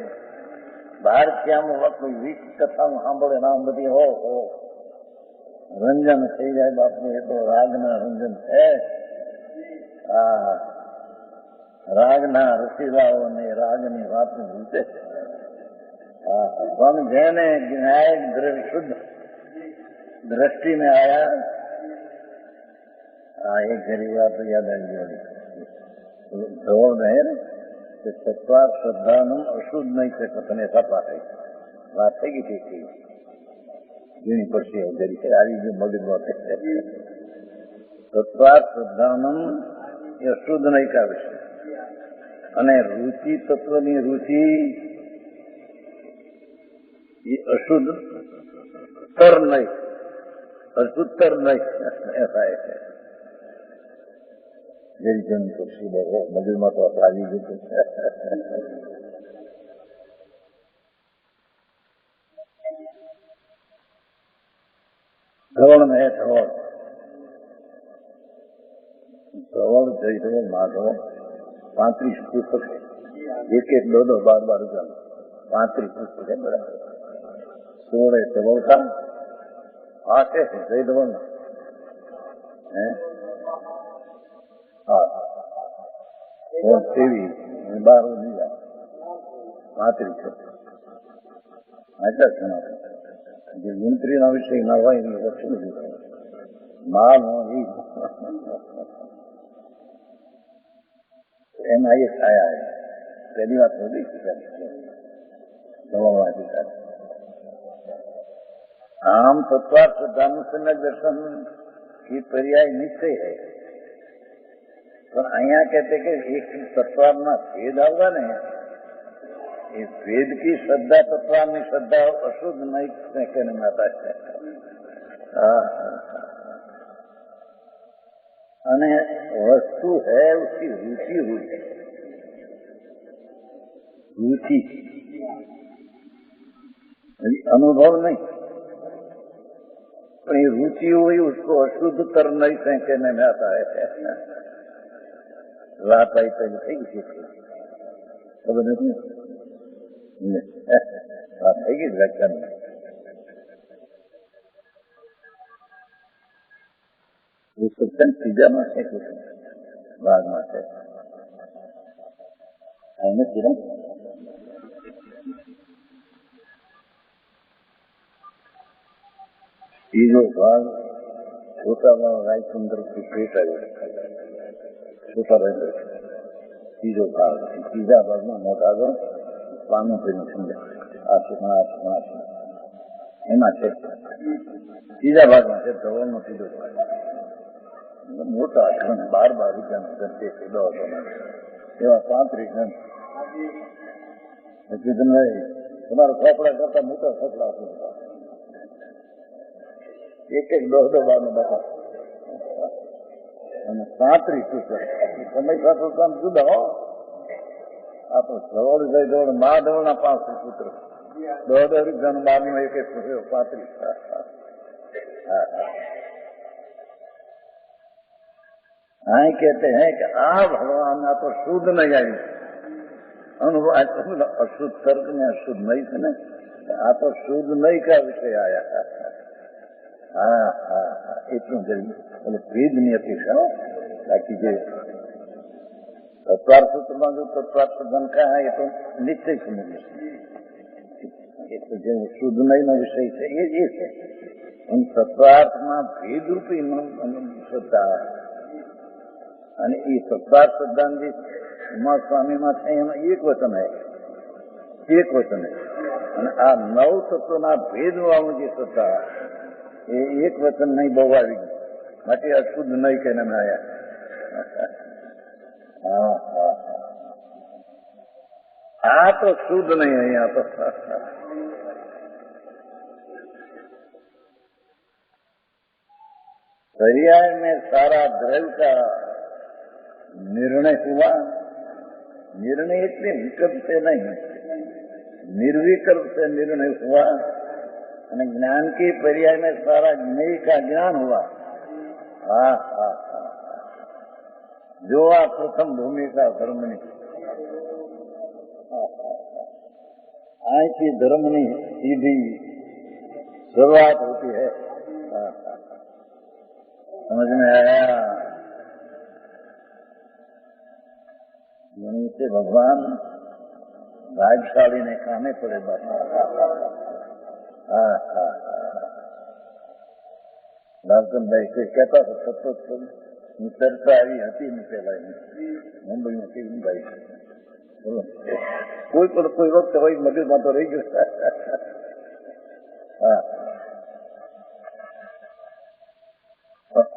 Speaker 1: बाहर क्या कोई वीक कथा सांभळे नाम बधी हो रंजन થઈ જાય બાપુ. એ તો રાગના રંજન છે. રાગના રસીલાઓને રાગની વાત ભૂતે છે. પણ જેને ન્યાયિક શુદ્ધ दृष्टि में आया. एक गरीब बात याद आई धोर है कि सत्वा श्रद्धानम अशुद्ध नहीं से कथन ऐसा बात है कि ठीक है जीनी पड़ती है गरीब से आरी जो मगज बात है. सत्वा श्रद्धानम ये अशुद्ध नहीं का विषय અને रुचि तत्वની रुचि ये अशुद्ध तर नहीं अशुद्धतर नहीं ऐसा है. जरी जन खुशी है मगज में तो अपराधी भी ધવળ में है ધવળ જયધવળ માધવ 35 પુસ્તક है. एक 2 12 रुपया 35 पुस्तक है. बराबर 16 धवल का 8 है जयधवल है. हाँ 23 12 नहीं 35 अच्छा सुना जो मंत्री ना विषय ना हुआ इनके लक्ष्य नहीं माल हो ही एमआई आया है. पहली बात हो गई आम तत्वार्थ श्रद्धानुसंग दर्शन की पर्याय निश्चय है. तो अहिया कहते कि एक तत्वार्थ में भेद होगा ने ये वेद की श्रद्धा तत्वा में श्रद्धा अशुद्ध नहीं कहने में आता है. અને વસ્તુ है उसकी रुचि हुई है. रुचि अनुभव नहीं, अपनी रुचि हुई उसको अशुद्ध कर नहीं से कहने में आता है। रात आई पहले થઈ ગઈ છે ખબર નથી વાત થઈ ગઈ વ્યાખ્યાન એ સત્સંગ ત્રીજામાં છે ભાગમાં છે એને કીધું ત્રીજો ભાગ છોટામાં રાયચંદ્ર થી ભેટ આવ્યો છોટા રહેલો ત્રીજો ભાગ ત્રીજા ભાગમાં મોટા આગળ પાનું કરીને સમજાય એમાં છે ત્રીજા ભાગમાં છે ધવલનો ત્રીજો ભાગ મોટા ગ્રંથ 12 રૂપિયાનો ગ્રંથ છે એવા 35 ગ્રંથ તમારા ચોપડા કરતા મોટા ચોપડા એક 10 બારનો બાપા અને 35 પુસ્તક સમય સાથે કામ જુદા હો આ તો ધવલભાઈ ધવલ મહાધવલના 5 પુત્ર 10 રૂપિયાનો 12નો એક 35 हाँ कहते हैं कि भगवान ना तो शुद्ध नहीं आई अनुभव अशुद्ध तर्क में अशुद्ध नहीं थे ना आ तो शुद्ध नहीं का विषय आया हाँ हाँ इतनी जल्दी मतलब भेद नहीं अपेक्षा ताकि जो तत्वार्थ सूत्र में जो तत्वार्थ धन का है ये तो निश्चय समझ ये तो जो शुद्ध नहीं न विषय है ये है उन तत्वार्थ में भेद रूपी श्रद्धा અને એ સત્તાર સિદ્ધાંત ઉમાસ્વામીમાં છે એમાં એક વચન અને આ 9 તત્વોના ભેદવાળું જે સત્તા એ એક વચન નહીં બહુ આવી ગયું માટે અશુદ્ધ નહીં કહીને અમે આવ્યા આ તો શુદ્ધ નહીં અહીંયા તો पर्याय में सारा द्रव्य का निर्णय हुआ निर्णय इतने विकल्प से नहीं निर्विकल्प से निर्णय हुआ और ज्ञान के पर्याय में सारा ज्ञेय का ज्ञान हुआ हाँ हाँ जो आ प्रथम भूमिका धर्मनी आई की धर्मनी सीधी शुरुआत होती है समझ में आया से भगवान भाग्यशाली ने खाने पड़े बस लालचंद भाई से कहता था सतत चर्चा आई હતી ને પેલા મુંબઈમાં કેવી ભાઈ કોઈ વખત હોય મગજમાં તો રહી ગયું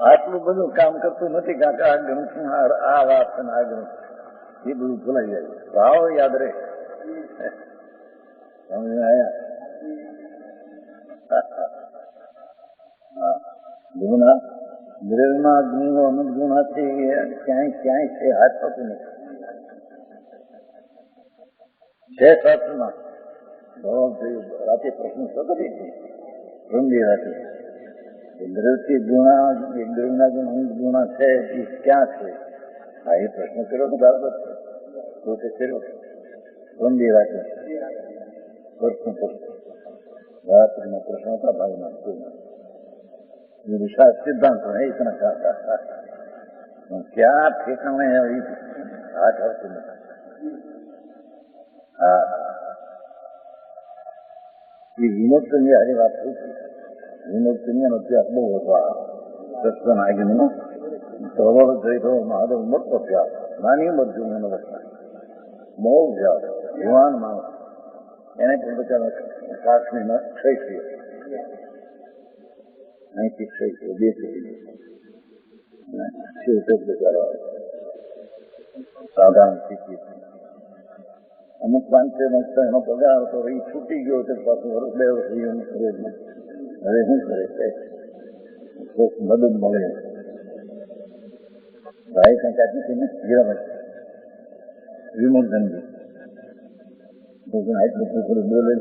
Speaker 1: આટલું બધું કામ કરતું નથી કાકા આ ગ્રંથ આ વાત છે ને આ ગ્રંથ ये બધું ભૂલાઈ જાય ભાવ યાદ રહે સમજ આયા ગુના નિર્મા ગુણો અનંત ગુણાથી ક્યાંય છે હાથ થતું નથી છે શાસ્ત્રમાં રાતે પ્રશ્ન થતો રંગી રાતે દ્રવ્ય ગુણા દ્રવ્યના ગુણ અનંત ગુણા છે એ ક્યાં છે હા એ પ્રશ્ન કર્યો તો બરાબર પોતે કર્યો લંબી રાખે પ્રશ્ન રાત્રિના પ્રશ્ન હતા ભાગમાં विशाल सिद्धांत है इतना चाहता क्या ठिकाने है हाथ हफ्ते में ये विनोद संजय हरी बात हुई थी विनोद संजय अभ्यास बहुत होता दर्शन आगे नहीं સરોવર જઈતો મહાદેવ મોટો અભ્યાસ નાની મધ્યુનો વચન બહુ અભ્યાસ યુવાન માણસ એને પણ બચારા કાશ્મીરમાં ક્ષય થયો અહીંથી ક્ષય થયો 2 છેવટે બચારા સાધારણ સ્થિતિ અમુક પાંચે મસ્તા એનો પગાર હતો એ છૂટી ગયો તો પાછું વર્ષ 2 વર્ષ રોજમાં હવે શું કરે મદદ મળે भाई कहीं कहती थी ना गिरावट विमोचन जी એટલું છોકરું બોલે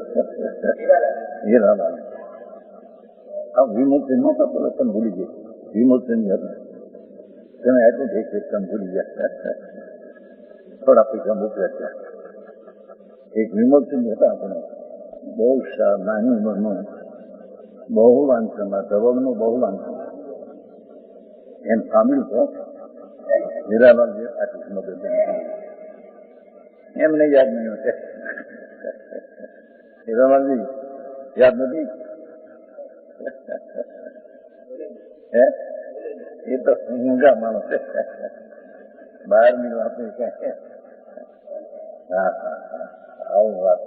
Speaker 1: હીરાલાલ. આ વિમોચન નહોતા બોલે, તમે ભૂલી ગયા. વિમોચન હતા તમે એટલું થઈ છે, તમે ભૂલી ગયા. થોડા પૈસા મોકલ્યા ત્યાં. એક વિમોચન હતા આપણે, બહુ નાની ઉંમરનું, બહુ વાંચનમાં, ધવલનું બહુ વાંચન એમ સામેલ છો. હીરાલાલ આટલું મદદ એમને યાદ નહીં હોતે. હીરાલાલજી યાદ નથી? એ તો ઊંઘા માણસ છે, બહારની વાતો ક્યાં. હા હા હા, આવું વાત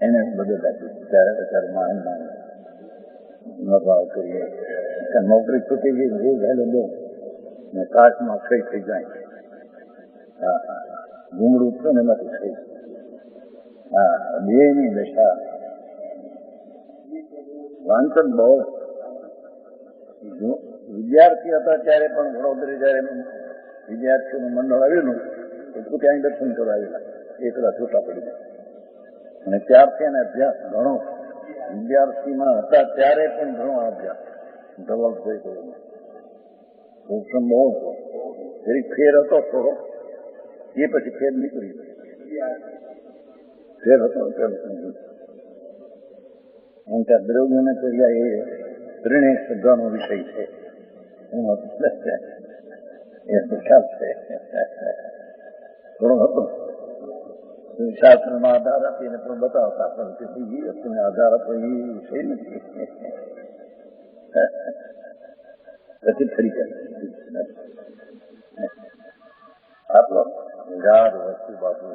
Speaker 1: એને બધું લાગ્યું. ત્યારે માન નભાવ કરીએ, નોકરી છૂટી ગઈ, જે ગયેલો દો ને કાચમાં ખઈ થઈ જાય. હા હા, ઘૂંઘળું છે ને એમાંથી થઈ. હા, બે ની દશા. વાંચન બહુ. વિદ્યાર્થી હતા ત્યારે પણ વડોદરા જયારે વિદ્યાર્થીઓનું મંડળ આવેલું એટલું ક્યાંય દર્શન કરવા આવેલા, એકલા છૂટા પડી ગયા. અને ત્યારથી એને અભ્યાસ ઘણો, વિદ્યાર્થીમાં હતા ત્યારે પણ ઘણો અભ્યાસ ધવલ થઈ ગયો. શોષણ બહુ હતો, જરી ફેર હતો થોડો, એ પછી ફેર નીકળી ગયો. ફેર હતો એમ કે દ્રવ્યને કર્યા એ ત્રણેય શબ્દનો વિષય છે. એ તો ખ્યાલ છે થોડો હતો. શાસ્ત્રમાં આધાર આપીને પણ બતાવતા, પણ તમે આધાર આપો એ વિષય નથી. પછી ફરી જાય આટલો ગાઢ વસ્તુ બાબુ.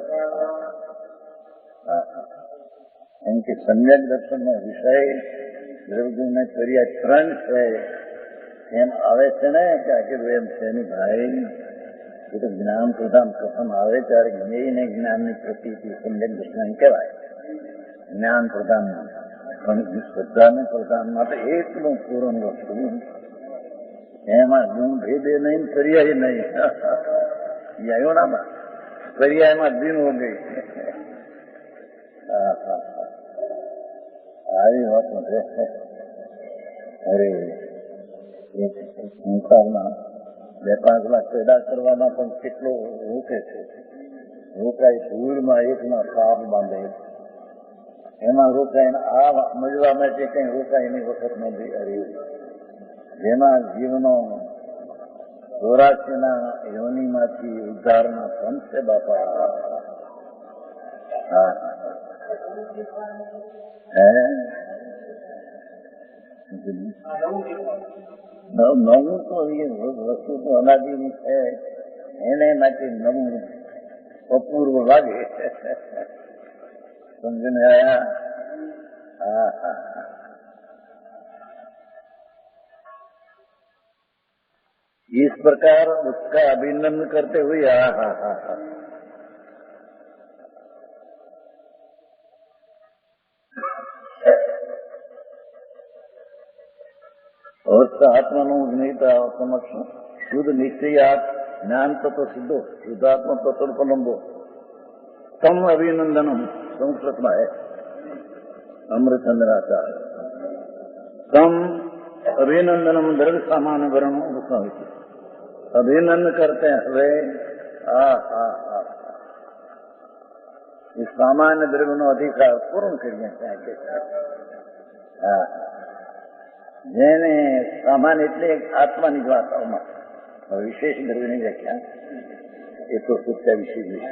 Speaker 1: એમ કે સમ્યક દર્શનનો વિષય દ્રવ્યને કર્યા ત્રણ છે એમ આવે છે ને કે આખી એમ છે ને ભાઈ. એ તો જ્ઞાન પ્રધાન પ્રથમ આવે ત્યારે જ્ઞેયને જ્ઞાનની પ્રતિથી સમ્યક દર્શન કહેવાય. જ્ઞાન પ્રધાન પણ શ્રદ્ધાને પ્રધાન માટે એટલું પૂર્ણ વસ્તુ, એમાં ગુણ ભેદે નહીં, પર્યાય નહીં. યયોનામાં પર્યાયમાં દિન હો ગઈ. આવી વાત છે. અરે સંસારમાં 2-5 લાખ પેદા કરવામાં પણ કેટલો રોકે છે. રોકાય ધૂળમાં એકમાં સાપ બાંધે, એમાં રોકાઈને આ મળવા માટે કઈ રોકાય એની વખત નથી. અરે જેમાં જીવનો 84 યોનિમાંથી ઉદ્ધારના સંત છે બાપા. હા નવું તો એ વસ્તુ તો અનાદિની છે, એને માટે નવું અપૂર્વ લાગે. સમજને આયા? હા હા. इस प्रकार उसका अभिनंदन करते हुए और आत्मा ज्ञता समक्ष शुद्ध निश्चयात ज्ञान तत्व सिद्धो शुद्धात्मा तत्वलंबो तम अभिनंदनम संस्कृत में है अमृतचंद्राचार्य. तम अभिनंदनम दृढ़ सामान्य वर्ण अभिनंदन करते हुए इस सामान्य द्रव्य नो अधिकार पूर्ण करिए. જેને સામાન્ય એટલે આત્માની જ વાર્તાઓમાં વિશેષ દ્રવ્યની વ્યાખ્યા એ તો સત્યાવીસી વિશે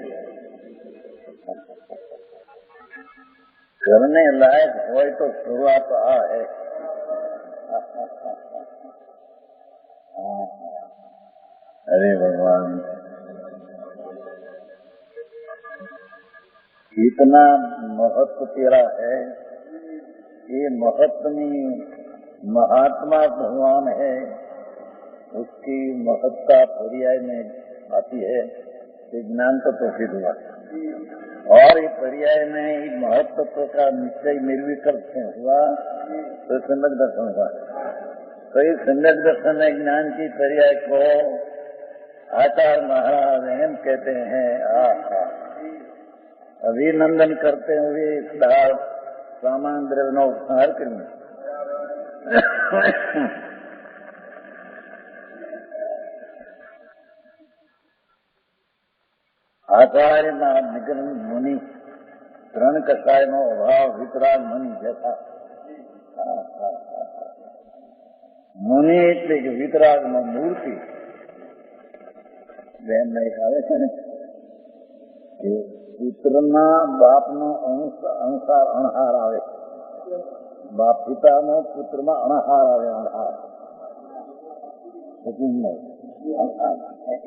Speaker 1: કરને લાયક હોય તો શરૂઆત આ હૈ. अरे भगवान, इतना महत्व तेरा है. ये महत्वनी महात्मा भगवान है, उसकी महत्ता पर्याय में आती है. ज्ञान तत्व सिद्ध हुआ और ये पर्याय में इस महत्व का निश्चय निर्विकल्प हुआ तो सम्यक दर्शन हुआ. तो इस सम्यक दर्शन में ज्ञान की पर्याय को आचार्य महाराज एम कहते हैं अभिनंदन करते हुए सामान द्रव्य नो उपहार करें। आचार्य निगम मुनि ત્રણ કસાયનો અભાવ વિતરાગ મુનિ જતા. મુનિ એટલે કે વિતરાગમાં મૂર્તિ. બેન એક આવે છે ને કે પુત્રના બાપનો અણસાર અણહાર આવે. બાપ પિતાનો પુત્રમાં અણહાર આવે. અણહાર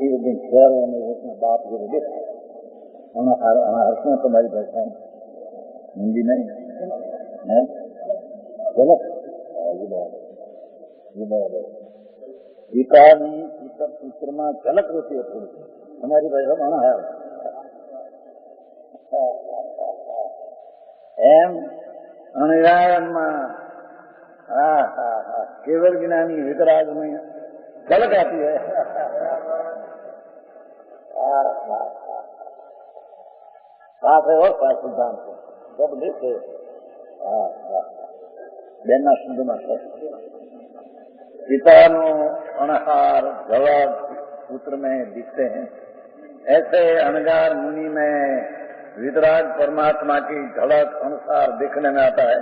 Speaker 1: એ બધી ખેર અને બાપ જોડે દેખાય. અણહાર અણહાર શું તમારી ભાષા हिंदी नहीं है? गलत पिता पुत्र में झलक होती है थोड़ी. हमारी भाषा में है एम अणगारण में केवल ज्ञानी वितराग में झलक आती है. साथ है और पास सिद्धांत सब देखे बेना शुद्ध में पिता नो अणहार झलक पुत्र में दिखते हैं. ऐसे अणगार मुनि में वितराग परमात्मा की झलक अनुसार दिखने में आता है.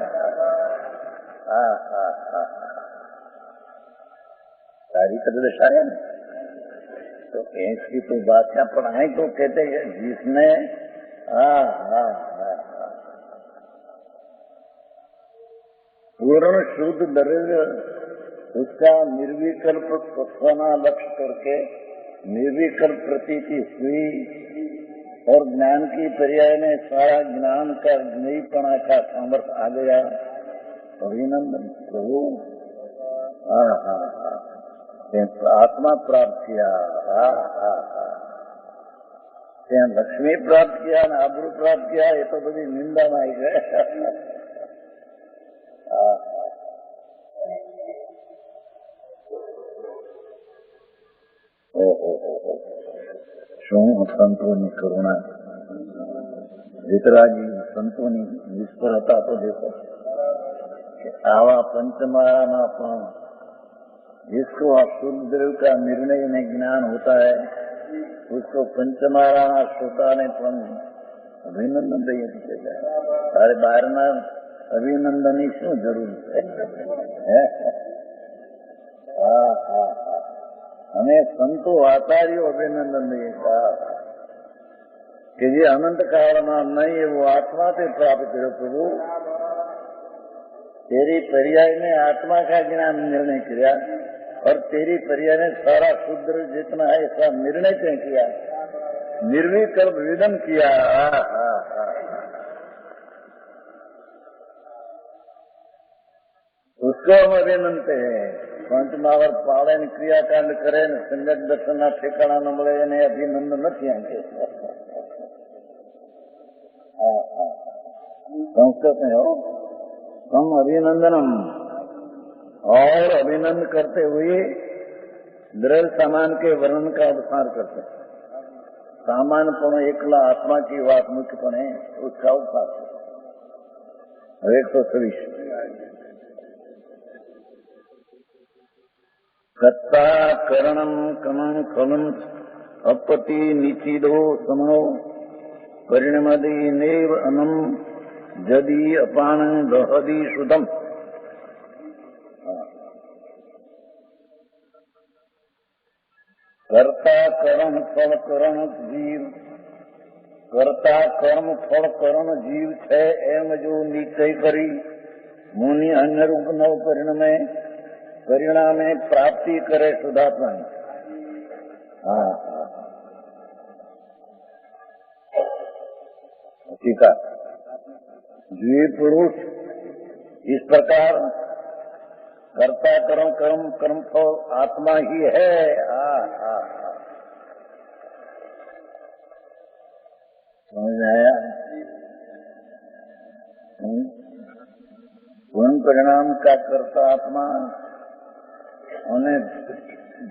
Speaker 1: सारी दशा है ना. तो ऐसी तो बातें पढ़ाए तो कहते हैं जिसने पूर्ण शुद्ध द्रव्य उसका निर्विकल्प तत्वना लक्ष्य करके निर्विकल्प प्रतीति हुई और ज्ञान की पर्याय में सारा ज्ञान का ज्ञेयपना का सामर्थ्य आ गया. अभिनंदन प्रभु. आत्मा प्राप्त किया. लक्ष्मी प्राप्त किया न आबरू प्राप्त किया. ये तो बड़ी निंदा में आई गए. શું સંતોની કરુણા. વિતરાગી સંતોની નિષ્ફળતા તો देखो आवा पंचमारा में जिसको शुद्ध द्रव्य का निर्णय में ज्ञान होता है उसको पंचमारा श्रोता ने अभिनंदन दे. तारे बाहर में अभिनंदन की शू जरूर है. हमें संतो आचार्यो अभिनंदन दे कि जे अनंत काल में नहीं है वो आत्मा से प्राप्त करो. प्रभु तेरी पर्याय में आत्मा का ज्ञान निर्णय किया और तेरी पर्याय ने सारा शुद्ध जितना है ऐसा निर्णय तय किया. निर्विकल्प विदम किया. उसको हम अभिनंदते हैं. पंचमावर पाड़े ने क्रियाकांड करे ने संगत दर्शन ठेकाणा न મળે એને અભિનંદન નથી આંકે. संस्कृत में हो हम अभिनंदनम और अभिनंदन करते हुए द्रव्य सामान के वर्णन का उपसार करते. सामान्यपण एकला आत्मा की बात मुख्यपण है उसका उपसार. 126 सत्ता करणम कमं फलम अपति निचिदो समो परिणमदि नेव अनम जदि अपान दहदी शुद्धम. कर्ता कर्म फल करण जीव. कर्ता कर्म फल करण जीव है एम जो निश्चय करी मुनि अन्य रूप नव परिणमे परिणामे प्राप्ति करे शुद्धात्मा. ठीक है. जीव पुरुष इस प्रकार कर्ता कर्म कर्म कर्म फल आत्मा ही है. समझ आया. गुण परिणाम का कर्ता आत्मा उन्हें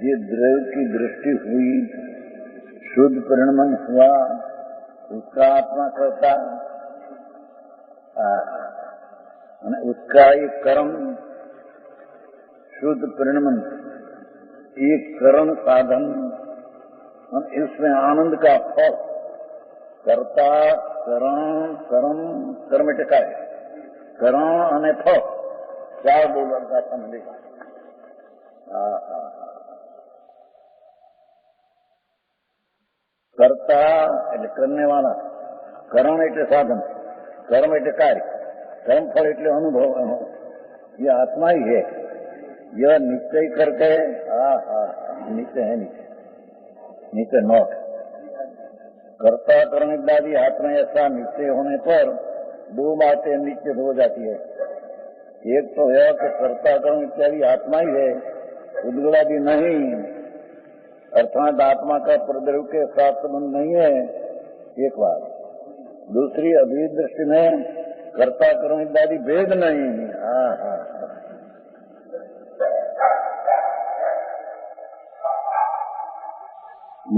Speaker 1: जे द्रव्य की दृष्टि हुई शुद्ध परिणमन हुआ उसका आत्मा करता, उसका एक कर्म शुद्ध परिणमन, एक कर्म साधन, इसमें आनंद का फल, कर्ता कर्म कर्म टकाए, कर्म અને ફળ ચાર બોલર का समझे। कर्ता એટલે करने वाला, करण એટલે साधन, कर्म એટલે कार्य, कर्म फल એટલે अनुभव। ये आत्मा ही है। यह निश्चय करके नीचे है, नीचे नोट, कर्ता कर्म इत्यादि हाथ में ऐसा निश्चय होने पर दो बातें निश्चित हो जाती है। एक तो है कि कर्ता कर्म इत्यादि आत्मा ही है, उद्गलादि नहीं, अर्थात आत्मा का प्रद्रव के साथ संबंध नहीं है, एक बात। दूसरी अभेद दृष्टि में कर्ता कर्म इत्यादि भेद नहीं।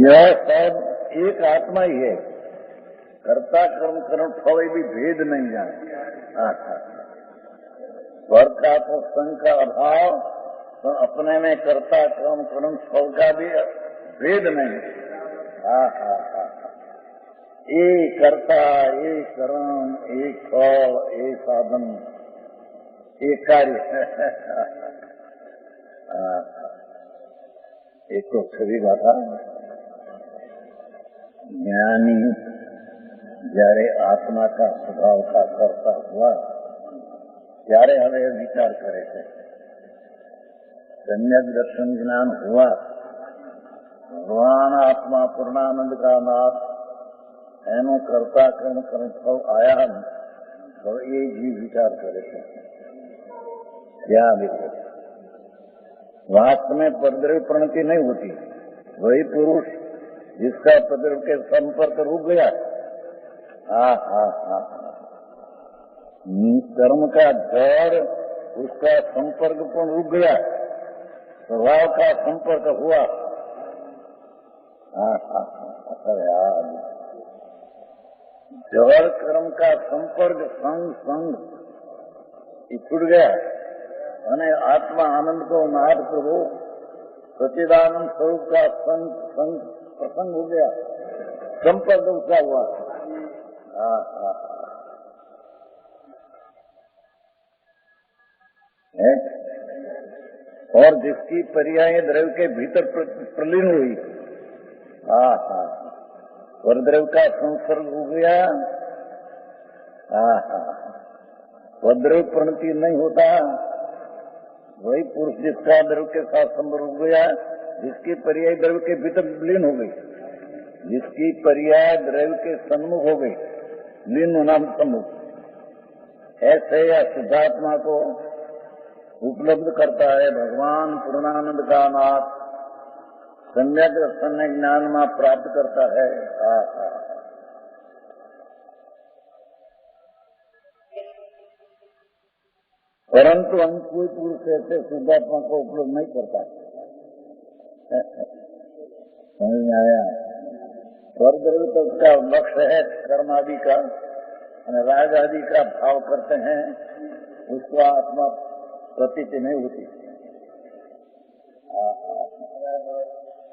Speaker 1: यह सब एक आत्मा ही है। कर्ता कर्म कर्म फल भी भेद नहीं जाने। स्वर का तो संग का अभाव, तो अपने में कर्ता कर्म कर्म फल का भी भेद नहीं। एक कर्ता, एक कर्म, एक फल, एक साधन, एक कार्य। एक तो छवि बाधा ज्ञानी जયારે आत्मा का स्वभाव का कर्ता हुआ ત્યારે હવે વિચાર કરે છે। सम्यक दर्शन ज्ञान हुआ, भगवान आत्मा पूर्णानंद का नाथ એનો कर्ता कर्म कर्म फल आया, तो ये भी विचार करे थे क्या देखे। वास्तव में परद्रव्य प्रणति नहीं होती। वही पुरुष जिसका प्रद्रव्य के संपर्क रुक गया, कर्म का जड़ उसका संपर्क पण रुक गया, स्वभाव का संपर्क हुआ। जड़ कर्म का संपर्क संग छूट गया, અને आत्मा आनंद को नाथ प्रभु सच्चिदानंद स्वरूप का संग प्रसंग हो गया, संपर्क उसका हुआ। और जिसकी पर्याय द्रव्य के भीतर प्रलीन हुई, और द्रव्य का संसर्ग हो गया, वह द्रव्य प्रणति नहीं होता। वही पुरुष जिसका द्रव्य के साथ संपर्क हो गया, जिसकी पर्याय द्रव्य के भीतर लीन हो गई, जिसकी पर्याय द्रव्य के सन्मुख हो गई, लीन नाम सम्मुख, ऐसे या शुद्धात्मा को उपलब्ध करता है भगवान पूर्णानंद का नाथ, सम्यक दर्शन ज्ञान में प्राप्त करता है। परंतु हम कोई पुरुष ऐसे शुद्धात्मा को उपलब्ध नहीं करता। समझ में आया? स्वर्ग तो उसका लक्ष्य है कर्म आदि का, राग आदि का भाव करते हैं, उसको आत्मा प्रतीति नहीं होती।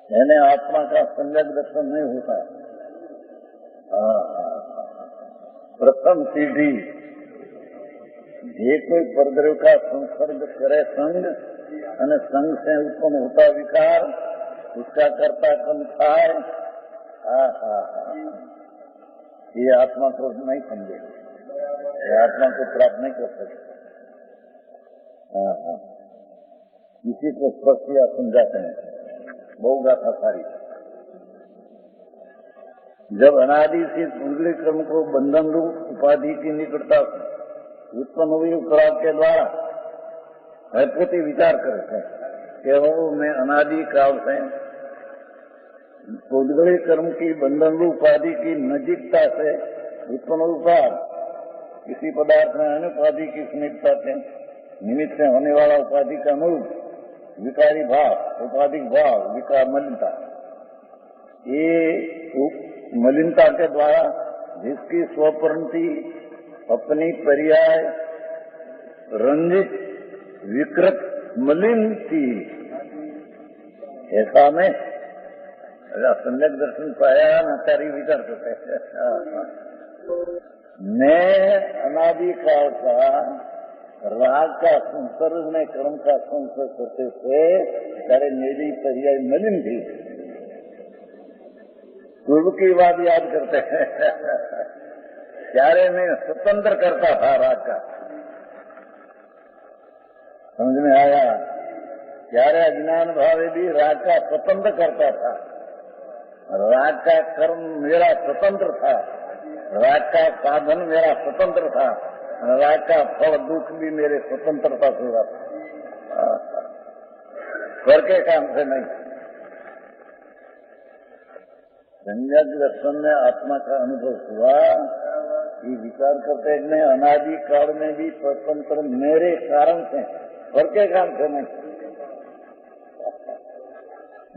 Speaker 1: यानी आत्मा का सम्यक दर्शन नहीं होता। प्रथम सीढ़ी जे कोई परद्रव्य का संसर्ग करे संग, અને संग से उत्पन्न होता विकार, उसका कर्ता कर्म थाय, ये आत्मा को नहीं समझे, ये आत्मा को प्राप्त नहीं कर सकते। इसी को स्पष्ट या समझाते हैं, बहु गाथा सारी। जब अनादि से कुंडली कर्म को बंधन रूप उपाधि की निकटता उत्पन्न हुई उपराग के द्वारा प्रति विचार करते हैं कि वो मैं अनादि काल से कुंडली कर्म की बंधन रूप उपाधि की नजीकता से उत्पन्न उपराग, किसी पदार्थ में अनुपाधि की समीपता से निमित्त से होने वाला उपाधि का मूल विकारी भाव, उपाधिक भाव, विकार मलिनता, ये मलिनता के द्वारा जिसकी स्वप्रणति अपनी पर्याय रंजित विकृत मलिन थी, ऐसा में सम्यक दर्शन पाया नाचारी विचार करते हैं। मैं अनादिकाल का राग का संसर्ग में कर्म का संसर्ग करते थे, सारे मेरी पर्याय मलिन थी। पूर्व की बात याद करते हैं। सारे में स्वतंत्र करता था राग का, समझ में आया? सारे अज्ञान भावे भी राग का स्वतंत्र करता था। राग का कर्म मेरा स्वतंत्र था, राग का साधन मेरा स्वतंत्र था, राग का फल दुख भी मेरे स्वतंत्रता से हुआ था, स्वर के काम से नहीं। संज्ञक दर्शन में आत्मा का अनुभव हुआ, ये विचार करते हैं मैं अनादि काल में भी स्वतंत्र मेरे कारण से, स्वर के काम से नहीं।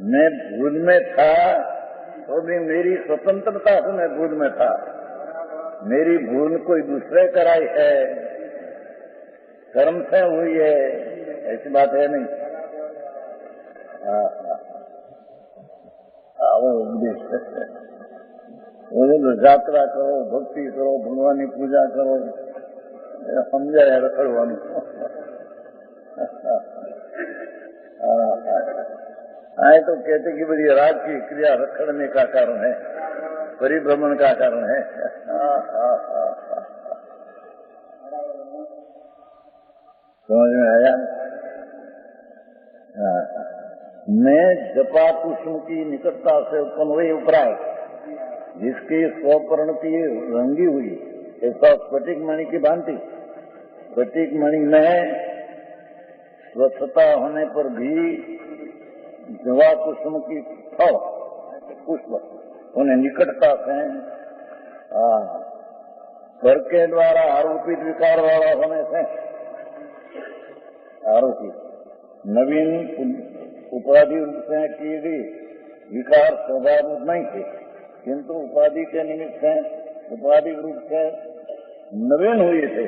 Speaker 1: मैं भूल में था तो भी मेरी स्वतंत्रता से मैं भूल में था। मेरी भूल कोई दूसरे कराई है, कर्म से हुई है, ऐसी बात है नहीं। आओ यात्रा करो, भक्ति करो, भगवान की पूजा करो, समझा है रखड़वानी। आए तो कहते कि बड़ी राग की क्रिया रखड़ने का कारण है, परिभ्रमण का कारण है। समझ में आया? मैं जपा कुसुम की निकटता से उत्पन्न हुई उपराग, जिसकी स्वप्रणति रंगी हुई, ऐसा स्फटिक मणि की भांति। स्फटिक मणि में स्वच्छता होने पर भी जवा कुसुम की फल पुष्प उन्हें निकटता से स्वर के द्वारा आरोपित विकार वाला होने से आरोपित नवीन उपाधि से की गई विकार स्वभाव नहीं थे, किंतु उपाधि के निमित्त से उपाधि रूप से नवीन हुए थे,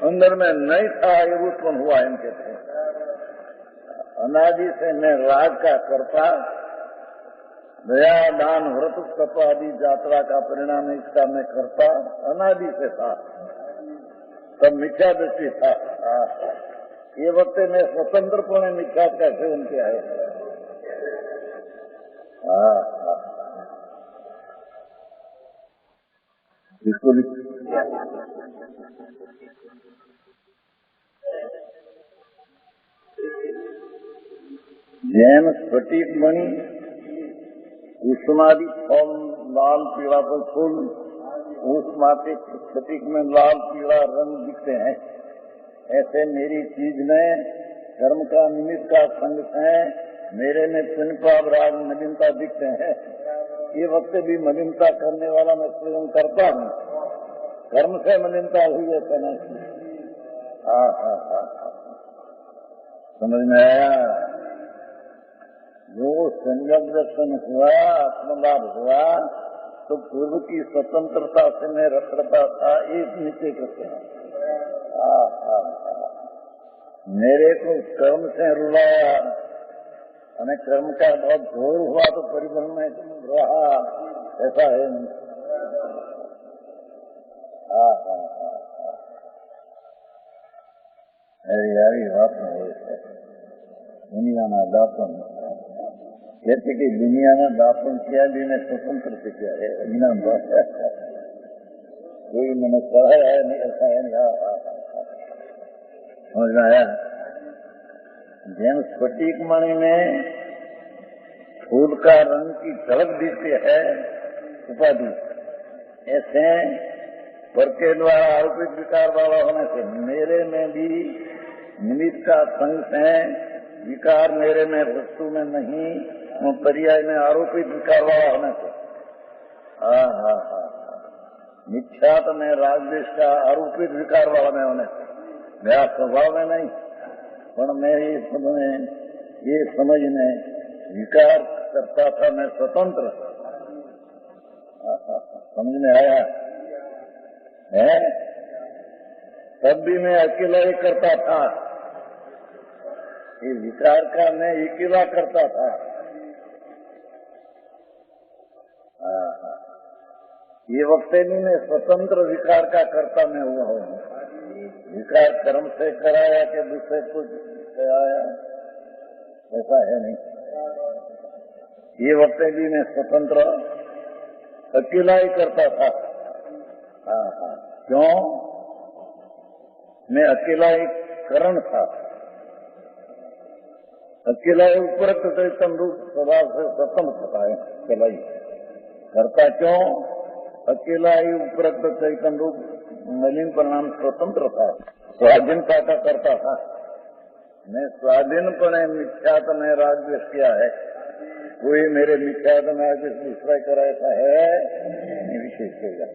Speaker 1: अंदर में नहीं था, ये उत्पन्न हुआ इनके थे। अनादि से मैं राग का करता, दया दान व्रत तप आदि यात्रा का परिणाम इसका मैं करता अनादि से था, तब मिथ्या दृष्टि था। ये वक्त में स्वतंत्रपणे मिथ्या कैसे उनके आए? बिल्कुल जैन स्फटिक मणि कुसुमादि फल लाल पीला पर फूल उस माटे स्फटिक में लाल पीला रंग दिखते हैं, ऐसे मेरी चीज में कर्म का निमित्त का संग है, मेरे में पिनपाप राग मलिनता दिखते हैं। ये वक्त भी मलिनता करने वाला मैं स्वयं करता हूँ, कर्म से मलिनता हुई है तो नहीं। समझ में आया? जो संयम दर्शन हुआ, आत्मलाभ हुआ, तो पूर्व की स्वतंत्रता से मैं रखता था, एक नीचे करते हैं। मेरे को कर्म से रुलाया, हमें कर्म का बहुत घोर हुआ तो परिभ्रम में रहा, ऐसा है नहीं। यारी बात न हो, दुनियाना दापन कहते कि दुनियाना दापन किया भी ने स्वतंत्र से किया है, अज्ञान बात है। कोई मनुष्य है नहीं, ऐसा है नहीं। समझ में आया? जैन स्फटिक मणि में फूल का रंग की झलक दिखती है उपाधि, ऐसे पर के द्वारा आरोपित विकार वाला होने से मेरे में भी निमित्त का संग है, विकार मेरे में वस्तु में नहीं, पर्याय में आरोपित विकार वाला होने से मिथ्यात में राजदेश का आरोपित विकार वाला में होने से मेरा स्वभाव में नहीं, पर मैं ये समझ में विकार करता था, मैं स्वतंत्र समझ में आया है? तब भी मैं अकेला ही करता था, ये विकार का मैं अकेला करता था। ये वक्त भी मैं स्वतंत्र विकार का कर्ता मैं हुआ हूँ। विकार कर्म से कराया कि दूसरे कुछ से आया, ऐसा है नहीं। ये वक्त भी मैं स्वतंत्र अकेला ही करता था। क्यों? मैं अकेला ही करण था, अकेला ही उपरक्त चैतन्य रूप स्वभाव से स्वतंत्र था। अकेला ही करता, क्यों? अकेला ही उपरक्त चैतन्य रूप मलिन परिणाम स्वतंत्र था, स्वाधीनता का करता था। मैं स्वाधीनपणे मिथ्यात्व में राग द्वेष किया है। कोई मेरे मिथ्यात्व में आगे दूसरा करा ऐसा है विशेष कहेगा।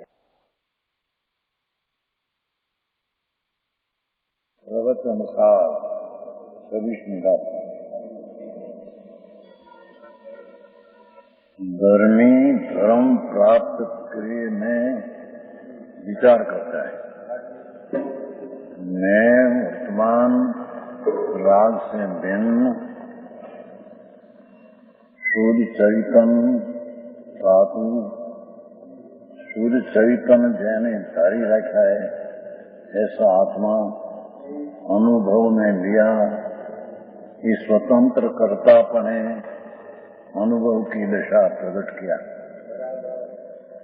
Speaker 1: प्रवचन अनुसार सभी धर्मी धर्म प्राप्त क्रिया में विचार करता है। मैं वर्तमान राग से भिन्न सूर्य चैतन्य धातु, सूर्य चैतन्य जैने धारी रखा है, ऐसा आत्मा अनुभव में लिया। इस स्वतंत्र कर्तापने अनुभव की दशा प्रकट किया।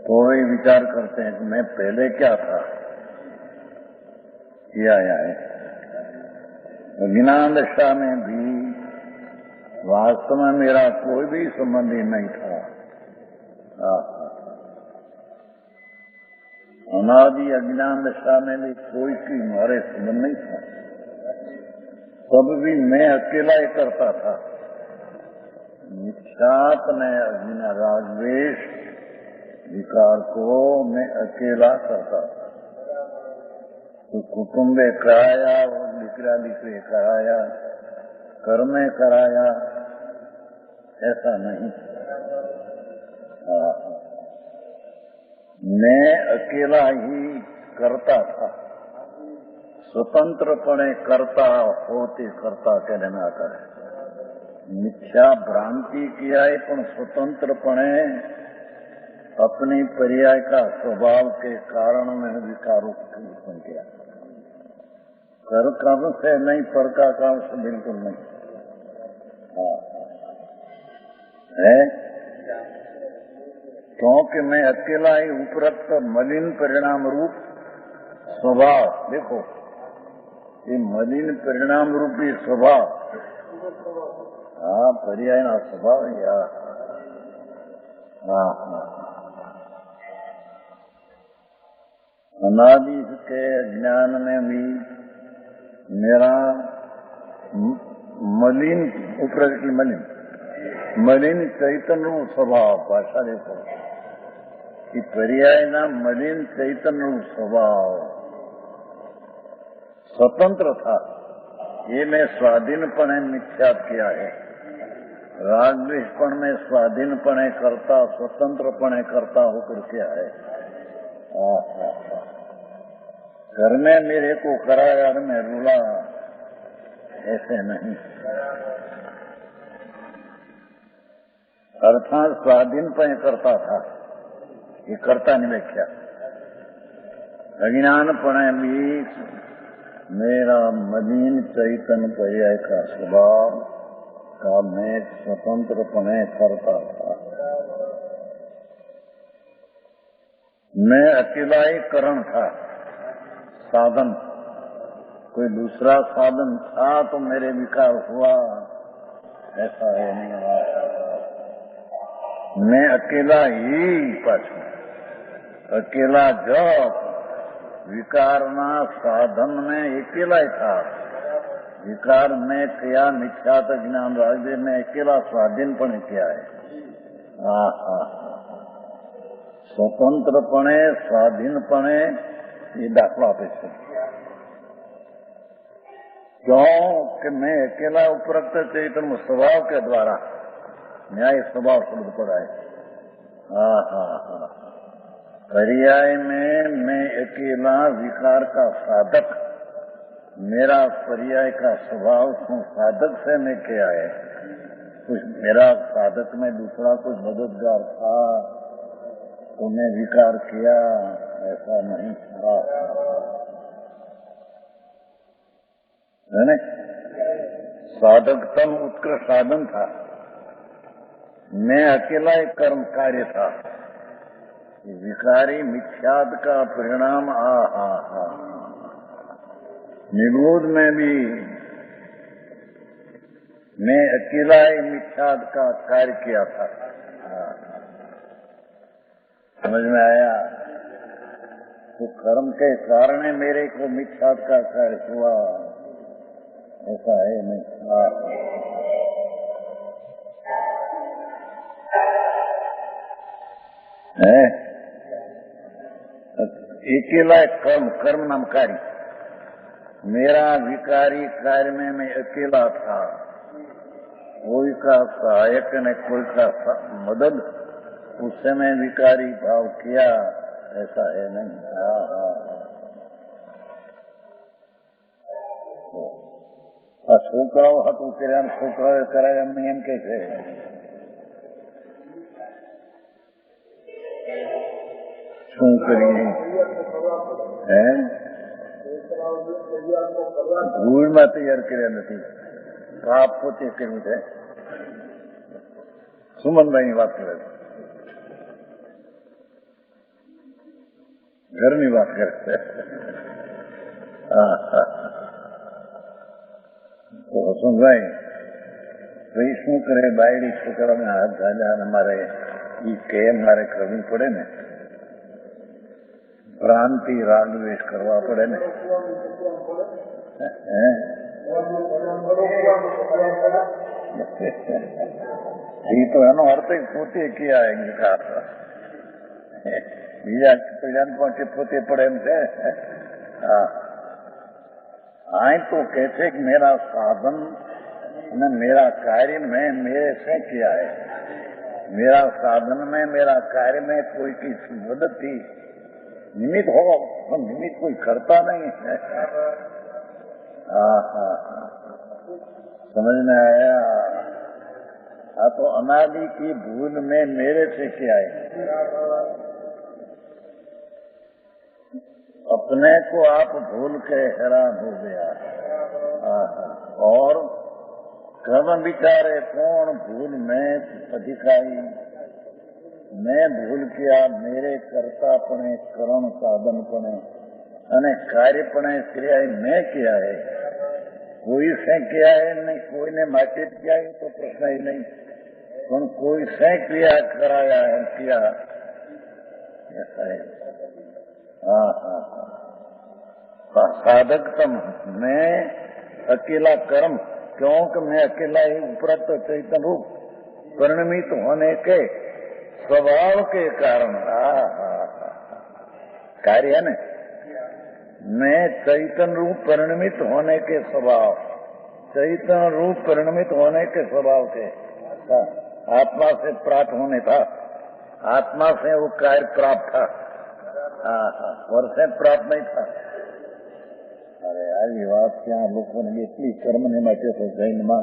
Speaker 1: तो वे विचार करते हैं कि मैं पहले क्या था, किया है। अज्ञान दशा में भी वास्तव में मेरा कोई भी संबंधी नहीं था। अनादि अज्ञान दशा में भी कोई की हमारे संबंध नहीं था, तब भी मैं अकेला ही करता था। मिथ्यात ने अज्ञान राग द्वेष विकार को मैं अकेला करता था। तो कुटुंबे कराया, लिकरा लिकरे कराया, कर्मे कराया, ऐसा नहीं। मैं अकेला ही करता था। स्वतंत्रपणे करता होते करता कहने में आता है। मिथ्या भ्रांति किया है, पर स्वतंत्रपणे अपनी पर्याय का स्वभाव के कारण में विकारों को उत्पन्न किया। कर काम से नहीं, पर का काम से बिल्कुल नहीं है। क्योंकि मैं अकेला ही उपरक्त मलिन परिणाम रूप स्वभाव, देखो ये मलिन परिणाम रूपी स्वभाव, पर्याय ना स्वभाव या अनादि के ज्ञान में भी मेरा मलिन उपरक्त मलिन चैतन्य स्वभाव, भाषा देखो कि पर्याय ना मलिन चैतन्य स्वभाव स्वतंत्र था। ये मैं स्वाधीनपणे मिथ्यात किया है। राग द्वेषपण में स्वाधीनपणे करता, स्वतंत्रपणे करता होकर किया है। घर में मेरे को कराया और मैं रूला, ऐसे नहीं। अर्थात स्वाधीनपणे करता था, ये करता नहीं व्याख्या। अज्ञानपणे भी मेरा मलिन चैतन्य पर्याय का स्वभाव का मैं स्वतंत्रपणे करता था। मैं अकेला ही करण था, साधन। कोई दूसरा साधन था तो मेरे विकार हुआ, ऐसा है नहीं। मैं अकेला ही पाछू, अकेला जब विकारना साधन में अकेला ही था। विकार में किया मिथ्यात ज्ञान राग में अकेला स्वाधीनपणे किया है। स्वतंत्रपणे स्वाधीनपणे ये दाखला आपे છે। क्यों कि मैं अकेला उपरक्त चैतन्य स्वभाव के द्वारा न्याय स्वभाव शब्द पड़ा है। पर्याय में मैं अकेला विकार का साधक, मेरा पर्याय का स्वभाव साधक से मैं क्या है, कुछ मेरा साधक में दूसरा कुछ मददगार था तो मैं विकार किया, ऐसा नहीं था, है ना। साधकतम उत्कृष्ट साधन था, मैं अकेला एक कर्म कार्य था। विकारी मिथ्याद का परिणाम निरोध में भी मैं अकेला ही मिथ्याद का कार्य किया था। समझ में आया? तो कर्म के कारण मेरे को मिथ्याद का कार्य हुआ, ऐसा है नहीं। है अकेला कर्म नाम कार्य, मेरा विकारी कार्य में मैं अकेला था, कोई का सहायक न कोई का मदद, उससे मैं विकारी भाव किया, ऐसा है नहीं। છોકરાઓ હતું કર્યા, છોકરાઓ કરાય એમને એમ કે છે શું કરીએ? ભૂલમાં તૈયાર કર્યા નથી, પાપ પોતે કર્યું છે. સુમનભાઈની વાત કરે છે, ઘરની વાત કરે છે. તો હસનભાઈ ભાઈ શું કરે, બાયડી છોકરાને હાથ ઝાલ્યા અને મારે ઈ કે મારે કરવી પડે ને, ભ્રાંતિ રાગદ્વેષ કરવા પડે ને. એ તો એનો અર્થ પોતે ક્યાં બીજા પેલા પાસે પોતે પડે એમ છે. હા, आए तो कहते कि मेरा साधन न मेरा कार्य में मेरे से किया है, मेरा साधन में मेरा कार्य में कोई की मदद थी, निमित्त हो तो निमित्त कोई करता नहीं है. समझ में आया? हाँ, तो अनादि की भूल में मेरे से किया है, अपने को आप भूल के हैरान हो गया. और कर्म विचारे कौन भूल में अधिकारी, मैं भूल किया, मेरे कर्तापणे कर्म साधनपणे અને કાર્યપણે ક્રિયા મેં किया है, कोई से किया है नहीं, कोई ने માટે किया है तो प्रश्न ही नहीं, પણ कोई से क्रिया कराया है किया, ऐसा है. साधकतम मैं अकेला कर्म, क्योंकि मैं अकेला ही उपरत चैतन्य रूप परिणमित होने के स्वभाव के कारण कार्य है न, मैं चैतन्य रूप परिणमित होने के स्वभाव, चैतन्य रूप परिणमित होने के स्वभाव के आत्मा से प्राप्त होने था, आत्मा से वो कार्य प्राप्त था. વર્ષે પ્રાપ્ત નહીં થાય. અરે આવી વાત ત્યાં લોકોને એટલી કર્મને માટે તો જૈનમાં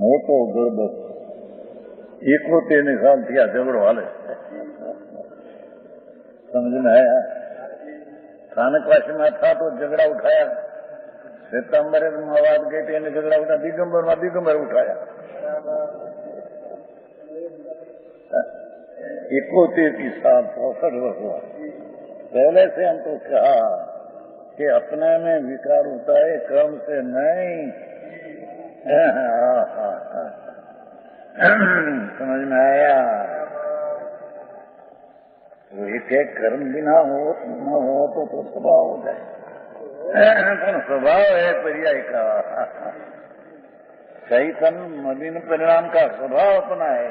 Speaker 1: મોટો ગરબો 71 સાલથી આ ઝઘડો હાલે. સમજને આયા? સ્થાનકવાસીમાં થા તો ઝઘડા ઉઠાયા, શ્વેતાંબરમાં વાત ગઈ એને ઝઘડા ઉઠા, દિગંબરમાં દિગંબર ઉઠાયા. 71 साल 64 वर्ष हुआ. पहले से हम तो कहा कि अपने में विकार होता है, कर्म से नहीं. समझ में आया? तो एक कर्म बिना हो न हो तो स्वभाव हो जाए, पर स्वभाव है पर्याय का. चैतन्य मलिन परिणाम का स्वभाव अपना है.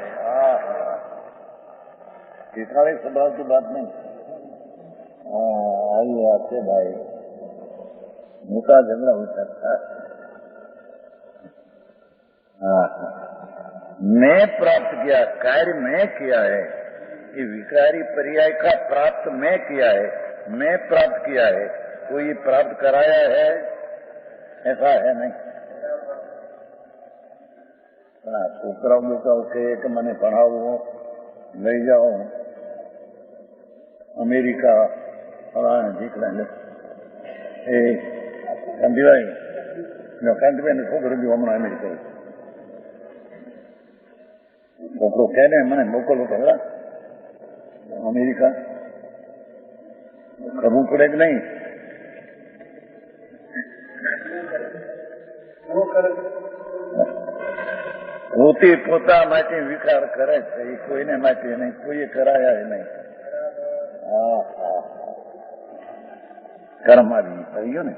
Speaker 1: दिखावे स्वभाव की बात नहीं. आई बात है भाई, मोटा झगड़ा हो सकता है. मैं प्राप्त किया, कार्य मैं किया है, ये विकारी पर्याय का प्राप्त मैं किया है, मैं प्राप्त किया है, कोई प्राप्त कराया है ऐसा है नहीं। छोकरा बोकरा के कि मैंने पढ़ाओ ले जाओ अमेरिका ठीक रहे कंदीवाई कांतिबेन छोकरो भी हमने अमेरिका छोकरो कह रहे मैंने मोकलो तो हरा अमेरिका करવું પડે કે નહીં? પોતે પોતા માટે વિકાર કરે છે, એ કોઈને માટે નહીં, કોઈએ કરાયા નહીં। कर्म आदि कहियो ने।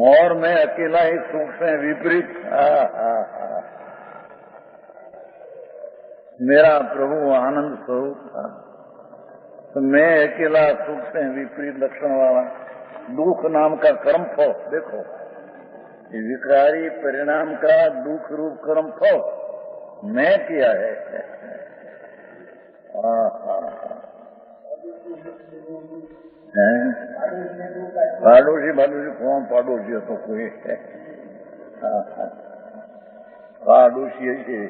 Speaker 1: और मैं अकेला ही सुख से विपरीत, मेरा प्रभु आनंद स्वरूप था, तो मैं अकेला सुख से विपरीत लक्षण वाला दुख नाम का कर्म फल, देखो ये विकारी परिणाम का दुख रूप कर्म फल मैं किया है। पाड़ोशी बाड़ोशी कौन पाड़ोशी तो कोई पाड़ोशी है,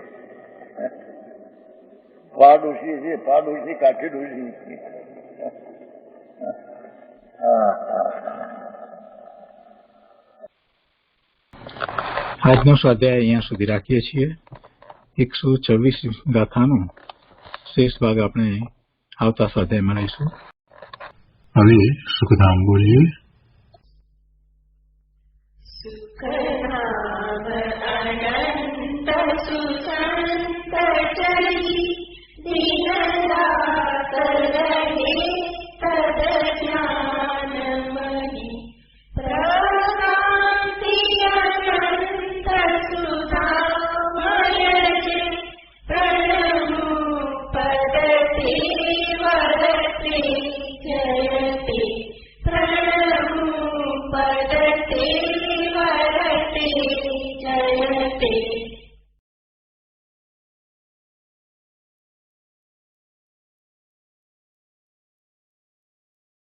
Speaker 1: पाड़ोशी है, पाड़ोशी काठी डोशी।
Speaker 2: આજનો સ્વાધ્યાય અહીંયા સુધી રાખીએ છીએ। 124 ગાથાનો શેષ ભાગ આપણે આવતા સ્વાધ્યાયમાં લઈશું। હવે સુખધામ બોલીએ।
Speaker 3: जयते